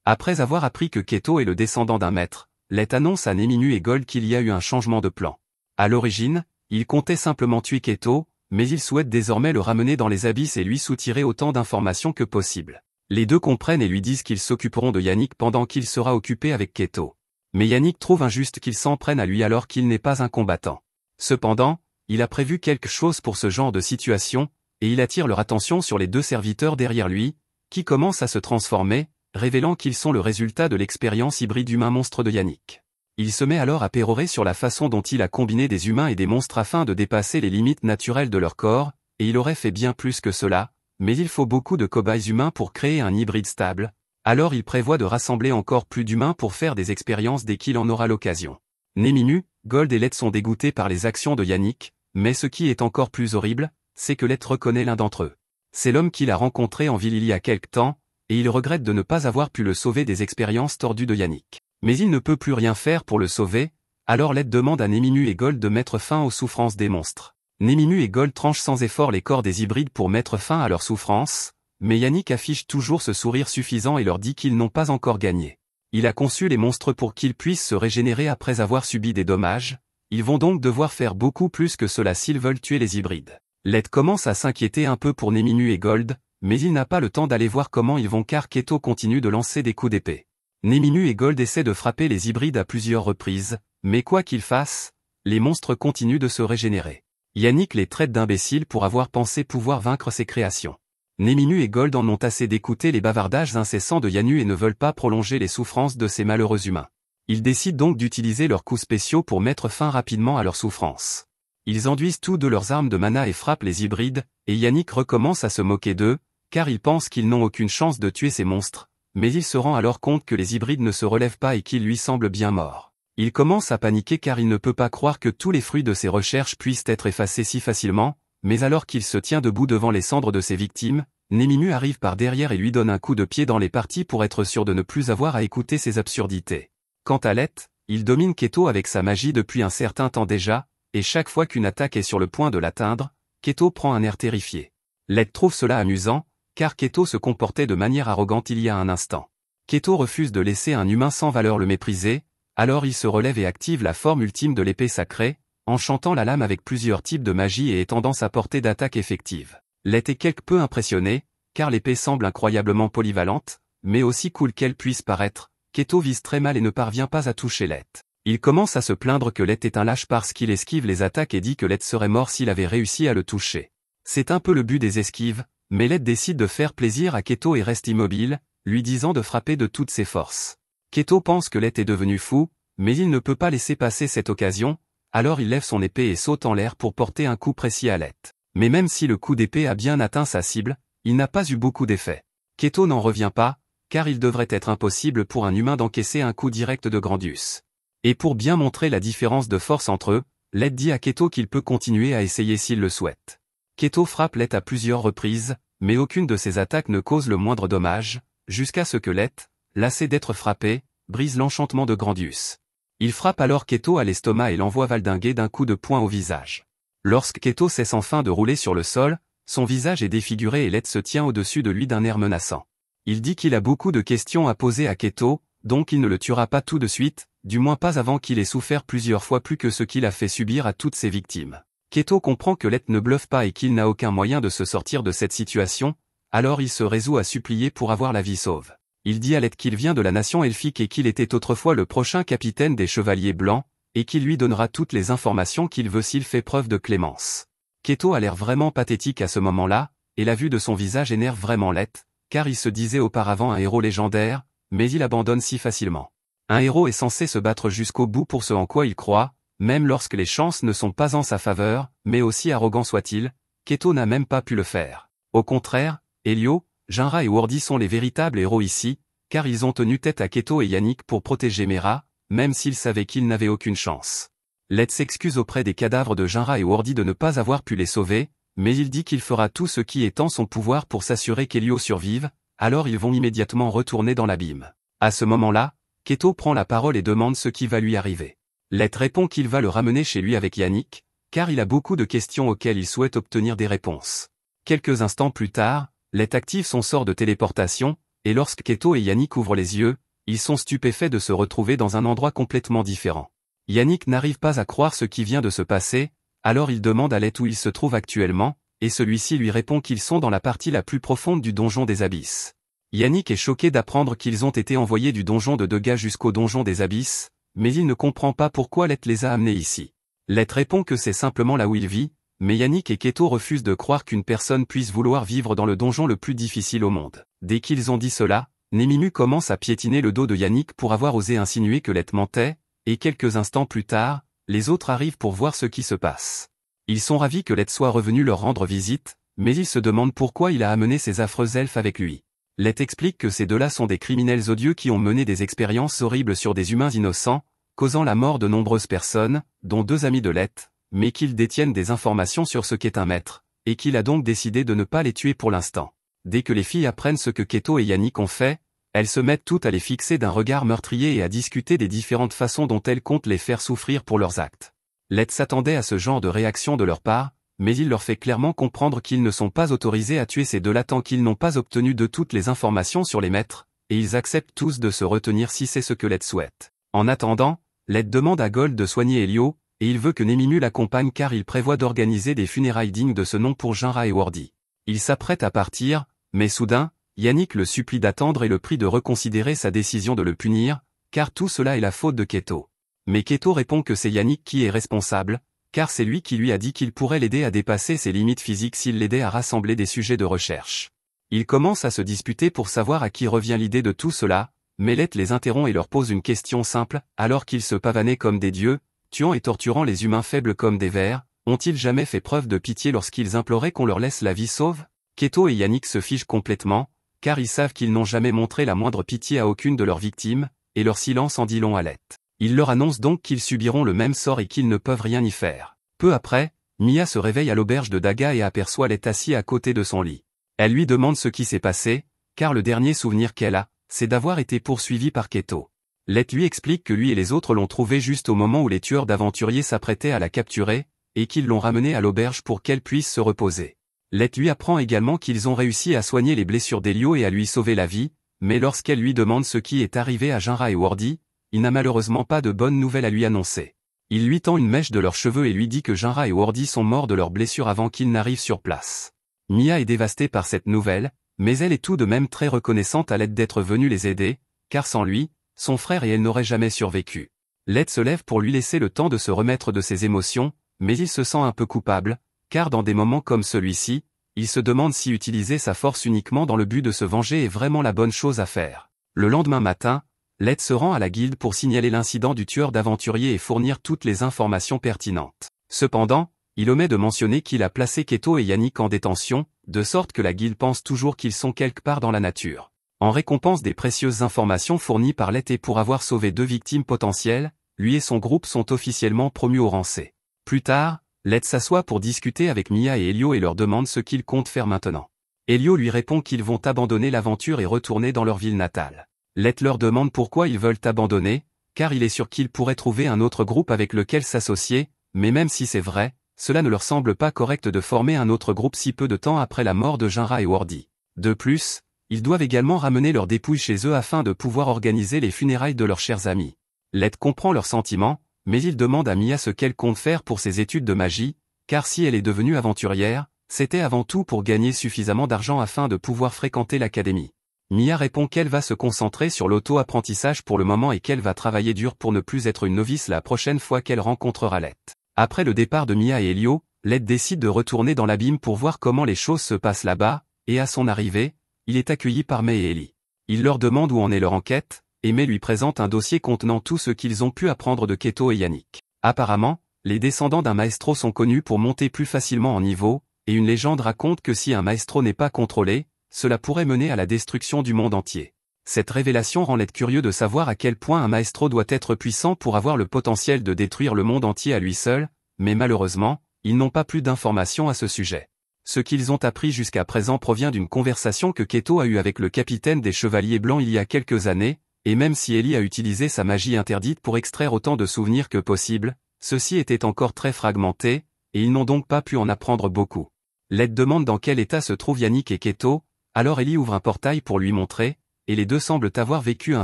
Après avoir appris que Keto est le descendant d'un maître, Light annonce à Neminu et Gold qu'il y a eu un changement de plan. À l'origine, il comptait simplement tuer Keto, mais il souhaite désormais le ramener dans les abysses et lui soutirer autant d'informations que possible. Les deux comprennent et lui disent qu'ils s'occuperont de Yannick pendant qu'il sera occupé avec Keto. Mais Yannick trouve injuste qu'ils s'en prennent à lui alors qu'il n'est pas un combattant. Cependant, il a prévu quelque chose pour ce genre de situation, et il attire leur attention sur les deux serviteurs derrière lui, qui commencent à se transformer, révélant qu'ils sont le résultat de l'expérience hybride humain-monstre de Yannick. Il se met alors à pérorer sur la façon dont il a combiné des humains et des monstres afin de dépasser les limites naturelles de leur corps, et il aurait fait bien plus que cela, mais il faut beaucoup de cobayes humains pour créer un hybride stable, alors il prévoit de rassembler encore plus d'humains pour faire des expériences dès qu'il en aura l'occasion. Neminu, Gold et Light sont dégoûtés par les actions de Yannick, mais ce qui est encore plus horrible, c'est que Light reconnaît l'un d'entre eux. C'est l'homme qu'il a rencontré en ville il y a quelque temps, et il regrette de ne pas avoir pu le sauver des expériences tordues de Yannick. Mais il ne peut plus rien faire pour le sauver, alors Light demande à Neminu et Gold de mettre fin aux souffrances des monstres. Neminu et Gold tranchent sans effort les corps des hybrides pour mettre fin à leurs souffrances, mais Yannick affiche toujours ce sourire suffisant et leur dit qu'ils n'ont pas encore gagné. Il a conçu les monstres pour qu'ils puissent se régénérer après avoir subi des dommages, ils vont donc devoir faire beaucoup plus que cela s'ils veulent tuer les hybrides. Light commence à s'inquiéter un peu pour Neminu et Gold, mais il n'a pas le temps d'aller voir comment ils vont car Keto continue de lancer des coups d'épée. Neminu et Gold essaient de frapper les hybrides à plusieurs reprises, mais quoi qu'ils fassent, les monstres continuent de se régénérer. Yannick les traite d'imbéciles pour avoir pensé pouvoir vaincre ses créations. Neminu et Gold en ont assez d'écouter les bavardages incessants de Yanu et ne veulent pas prolonger les souffrances de ces malheureux humains. Ils décident donc d'utiliser leurs coups spéciaux pour mettre fin rapidement à leurs souffrances. Ils enduisent tous de leurs armes de mana et frappent les hybrides, et Yannick recommence à se moquer d'eux, car il pense qu'ils n'ont aucune chance de tuer ces monstres, mais il se rend alors compte que les hybrides ne se relèvent pas et qu'ils lui semblent bien morts. Il commence à paniquer car il ne peut pas croire que tous les fruits de ses recherches puissent être effacés si facilement, mais alors qu'il se tient debout devant les cendres de ses victimes, Neminu arrive par derrière et lui donne un coup de pied dans les parties pour être sûr de ne plus avoir à écouter ses absurdités. Quant à Light, il domine Keto avec sa magie depuis un certain temps déjà, et chaque fois qu'une attaque est sur le point de l'atteindre, Keto prend un air terrifié. Light trouve cela amusant, car Keto se comportait de manière arrogante il y a un instant. Keto refuse de laisser un humain sans valeur le mépriser, alors il se relève et active la forme ultime de l'épée sacrée, enchantant la lame avec plusieurs types de magie et étendant sa portée d'attaque effective. Light est quelque peu impressionné, car l'épée semble incroyablement polyvalente, mais aussi cool qu'elle puisse paraître, Keto vise très mal et ne parvient pas à toucher Light. Il commence à se plaindre que Light est un lâche parce qu'il esquive les attaques et dit que Light serait mort s'il avait réussi à le toucher. C'est un peu le but des esquives, mais Light décide de faire plaisir à Keto et reste immobile, lui disant de frapper de toutes ses forces. Keto pense que Light est devenu fou, mais il ne peut pas laisser passer cette occasion, Alors il lève son épée et saute en l'air pour porter un coup précis à Lett. Mais même si le coup d'épée a bien atteint sa cible, il n'a pas eu beaucoup d'effet. Keto n'en revient pas, car il devrait être impossible pour un humain d'encaisser un coup direct de Grandus. Et pour bien montrer la différence de force entre eux, Lett dit à Keto qu'il peut continuer à essayer s'il le souhaite. Keto frappe Lett à plusieurs reprises, mais aucune de ses attaques ne cause le moindre dommage, jusqu'à ce que Lett, lassé d'être frappé, brise l'enchantement de Grandus. Il frappe alors Keto à l'estomac et l'envoie valdinguer d'un coup de poing au visage. Lorsque Keto cesse enfin de rouler sur le sol, son visage est défiguré et Lett se tient au-dessus de lui d'un air menaçant. Il dit qu'il a beaucoup de questions à poser à Keto, donc il ne le tuera pas tout de suite, du moins pas avant qu'il ait souffert plusieurs fois plus que ce qu'il a fait subir à toutes ses victimes. Keto comprend que Lett ne bluffe pas et qu'il n'a aucun moyen de se sortir de cette situation, alors il se résout à supplier pour avoir la vie sauve. Il dit à Lett qu'il vient de la nation elfique et qu'il était autrefois le prochain capitaine des Chevaliers Blancs, et qu'il lui donnera toutes les informations qu'il veut s'il fait preuve de clémence. Keto a l'air vraiment pathétique à ce moment-là, et la vue de son visage énerve vraiment Lett, car il se disait auparavant un héros légendaire, mais il abandonne si facilement. Un héros est censé se battre jusqu'au bout pour ce en quoi il croit, même lorsque les chances ne sont pas en sa faveur, mais aussi arrogant soit-il, Keto n'a même pas pu le faire. Au contraire, Elio, Jinra et Wordy sont les véritables héros ici, car ils ont tenu tête à Keto et Yannick pour protéger Mera, même s'ils savaient qu'ils n'avaient aucune chance. Lett s'excuse auprès des cadavres de Jinra et Wordy de ne pas avoir pu les sauver, mais il dit qu'il fera tout ce qui est en son pouvoir pour s'assurer qu'Elio survive, alors ils vont immédiatement retourner dans l'abîme. À ce moment-là, Keto prend la parole et demande ce qui va lui arriver. Lett répond qu'il va le ramener chez lui avec Yannick, car il a beaucoup de questions auxquelles il souhaite obtenir des réponses. Quelques instants plus tard, Lett active son sort de téléportation, et lorsque Keto et Yannick ouvrent les yeux, ils sont stupéfaits de se retrouver dans un endroit complètement différent. Yannick n'arrive pas à croire ce qui vient de se passer, alors il demande à Lett où il se trouve actuellement, et celui-ci lui répond qu'ils sont dans la partie la plus profonde du donjon des abysses. Yannick est choqué d'apprendre qu'ils ont été envoyés du donjon de Dega jusqu'au donjon des abysses, mais il ne comprend pas pourquoi Lett les a amenés ici. Lett répond que c'est simplement là où il vit, mais Yannick et Keto refusent de croire qu'une personne puisse vouloir vivre dans le donjon le plus difficile au monde. Dès qu'ils ont dit cela, Nemimu commence à piétiner le dos de Yannick pour avoir osé insinuer que Lett mentait, et quelques instants plus tard, les autres arrivent pour voir ce qui se passe. Ils sont ravis que Lett soit revenu leur rendre visite, mais ils se demandent pourquoi il a amené ces affreux elfes avec lui. Lett explique que ces deux-là sont des criminels odieux qui ont mené des expériences horribles sur des humains innocents, causant la mort de nombreuses personnes, dont 2 amis de Lett, mais qu'ils détiennent des informations sur ce qu'est un maître, et qu'il a donc décidé de ne pas les tuer pour l'instant. Dès que les filles apprennent ce que Keto et Yannick ont fait, elles se mettent toutes à les fixer d'un regard meurtrier et à discuter des différentes façons dont elles comptent les faire souffrir pour leurs actes. Lett s'attendait à ce genre de réaction de leur part, mais il leur fait clairement comprendre qu'ils ne sont pas autorisés à tuer ces deux-là tant qu'ils n'ont pas obtenu de toutes les informations sur les maîtres, et ils acceptent tous de se retenir si c'est ce que Lett souhaite. En attendant, Lett demande à Gold de soigner Elio, et il veut que Nemimu l'accompagne car il prévoit d'organiser des funérailles dignes de ce nom pour Jinra et Wordy. Il s'apprête à partir, mais soudain, Yannick le supplie d'attendre et le prie de reconsidérer sa décision de le punir, car tout cela est la faute de Keto. Mais Keto répond que c'est Yannick qui est responsable, car c'est lui qui lui a dit qu'il pourrait l'aider à dépasser ses limites physiques s'il l'aidait à rassembler des sujets de recherche. Ils commencent à se disputer pour savoir à qui revient l'idée de tout cela, mais Lett les interrompt et leur pose une question simple, alors qu'ils se pavanaient comme des dieux, tuant et torturant les humains faibles comme des vers, ont-ils jamais fait preuve de pitié lorsqu'ils imploraient qu'on leur laisse la vie sauve? Keto et Yannick se figent complètement, car ils savent qu'ils n'ont jamais montré la moindre pitié à aucune de leurs victimes, et leur silence en dit long à Lett. Ils leur annoncent donc qu'ils subiront le même sort et qu'ils ne peuvent rien y faire. Peu après, Mia se réveille à l'auberge de Daga et aperçoit Lett assis à côté de son lit. Elle lui demande ce qui s'est passé, car le dernier souvenir qu'elle a, c'est d'avoir été poursuivi par Keto. Lett lui explique que lui et les autres l'ont trouvé juste au moment où les tueurs d'aventuriers s'apprêtaient à la capturer, et qu'ils l'ont ramenée à l'auberge pour qu'elle puisse se reposer. Lett lui apprend également qu'ils ont réussi à soigner les blessures d'Elio et à lui sauver la vie, mais lorsqu'elle lui demande ce qui est arrivé à Jinra et Wordy, il n'a malheureusement pas de bonnes nouvelles à lui annoncer. Il lui tend une mèche de leurs cheveux et lui dit que Jinra et Wordy sont morts de leurs blessures avant qu'ils n'arrivent sur place. Mia est dévastée par cette nouvelle, mais elle est tout de même très reconnaissante à Lett d'être venu les aider, car sans lui, son frère et elle n'auraient jamais survécu. Lett se lève pour lui laisser le temps de se remettre de ses émotions, mais il se sent un peu coupable, car dans des moments comme celui-ci, il se demande si utiliser sa force uniquement dans le but de se venger est vraiment la bonne chose à faire. Le lendemain matin, Led se rend à la guilde pour signaler l'incident du tueur d'aventuriers et fournir toutes les informations pertinentes. Cependant, il omet de mentionner qu'il a placé Keto et Yannick en détention, de sorte que la guilde pense toujours qu'ils sont quelque part dans la nature. En récompense des précieuses informations fournies par Led et pour avoir sauvé 2 victimes potentielles, lui et son groupe sont officiellement promus au rang C. Plus tard, Led s'assoit pour discuter avec Mia et Elio et leur demande ce qu'ils comptent faire maintenant. Elio lui répond qu'ils vont abandonner l'aventure et retourner dans leur ville natale. Led leur demande pourquoi ils veulent abandonner, car il est sûr qu'ils pourraient trouver un autre groupe avec lequel s'associer, mais même si c'est vrai, cela ne leur semble pas correct de former un autre groupe si peu de temps après la mort de Jinra et Wardy. De plus, ils doivent également ramener leurs dépouilles chez eux afin de pouvoir organiser les funérailles de leurs chers amis. Led comprend leurs sentiments, mais il demande à Mia ce qu'elle compte faire pour ses études de magie, car si elle est devenue aventurière, c'était avant tout pour gagner suffisamment d'argent afin de pouvoir fréquenter l'académie. Mia répond qu'elle va se concentrer sur l'auto-apprentissage pour le moment et qu'elle va travailler dur pour ne plus être une novice la prochaine fois qu'elle rencontrera Led. Après le départ de Mia et Elio, Led décide de retourner dans l'abîme pour voir comment les choses se passent là-bas, et à son arrivée, il est accueilli par Mei et Ellie. Il leur demande où en est leur enquête, et Mei lui présente un dossier contenant tout ce qu'ils ont pu apprendre de Keto et Yannick. Apparemment, les descendants d'un maestro sont connus pour monter plus facilement en niveau, et une légende raconte que si un maestro n'est pas contrôlé, cela pourrait mener à la destruction du monde entier. Cette révélation rend Led curieux de savoir à quel point un maestro doit être puissant pour avoir le potentiel de détruire le monde entier à lui seul, mais malheureusement, ils n'ont pas plus d'informations à ce sujet. Ce qu'ils ont appris jusqu'à présent provient d'une conversation que Keto a eue avec le capitaine des Chevaliers Blancs il y a quelques années, et même si Ellie a utilisé sa magie interdite pour extraire autant de souvenirs que possible, ceux-ci étaient encore très fragmentés, et ils n'ont donc pas pu en apprendre beaucoup. Led demande dans quel état se trouvent Yannick et Keto, alors Ellie ouvre un portail pour lui montrer, et les deux semblent avoir vécu un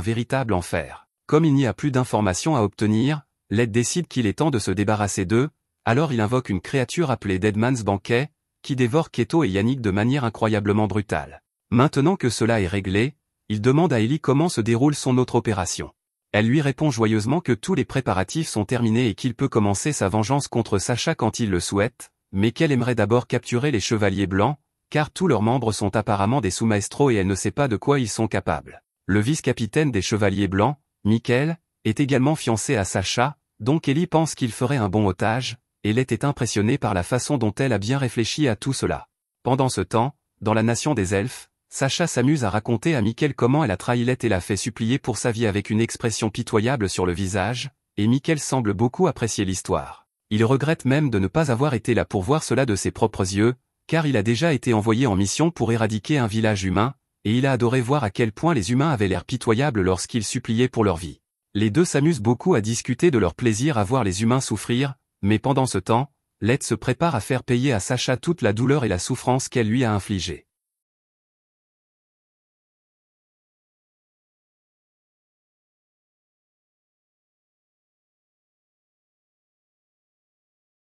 véritable enfer. Comme il n'y a plus d'informations à obtenir, Led décide qu'il est temps de se débarrasser d'eux, alors il invoque une créature appelée Deadman's Banquet, qui dévore Keto et Yannick de manière incroyablement brutale. Maintenant que cela est réglé, il demande à Ellie comment se déroule son autre opération. Elle lui répond joyeusement que tous les préparatifs sont terminés et qu'il peut commencer sa vengeance contre Sacha quand il le souhaite, mais qu'elle aimerait d'abord capturer les Chevaliers Blancs, car tous leurs membres sont apparemment des sous-maestros et elle ne sait pas de quoi ils sont capables. Le vice-capitaine des Chevaliers Blancs, Mikkel, est également fiancé à Sacha, donc Ellie pense qu'il ferait un bon otage, et Led est impressionné par la façon dont elle a bien réfléchi à tout cela. Pendant ce temps, dans la nation des elfes, Sacha s'amuse à raconter à Mikkel comment elle a trahi Led et l'a fait supplier pour sa vie avec une expression pitoyable sur le visage, et Mikkel semble beaucoup apprécier l'histoire. Il regrette même de ne pas avoir été là pour voir cela de ses propres yeux, car il a déjà été envoyé en mission pour éradiquer un village humain, et il a adoré voir à quel point les humains avaient l'air pitoyables lorsqu'ils suppliaient pour leur vie. Les deux s'amusent beaucoup à discuter de leur plaisir à voir les humains souffrir, mais pendant ce temps, Led se prépare à faire payer à Sacha toute la douleur et la souffrance qu'elle lui a infligée.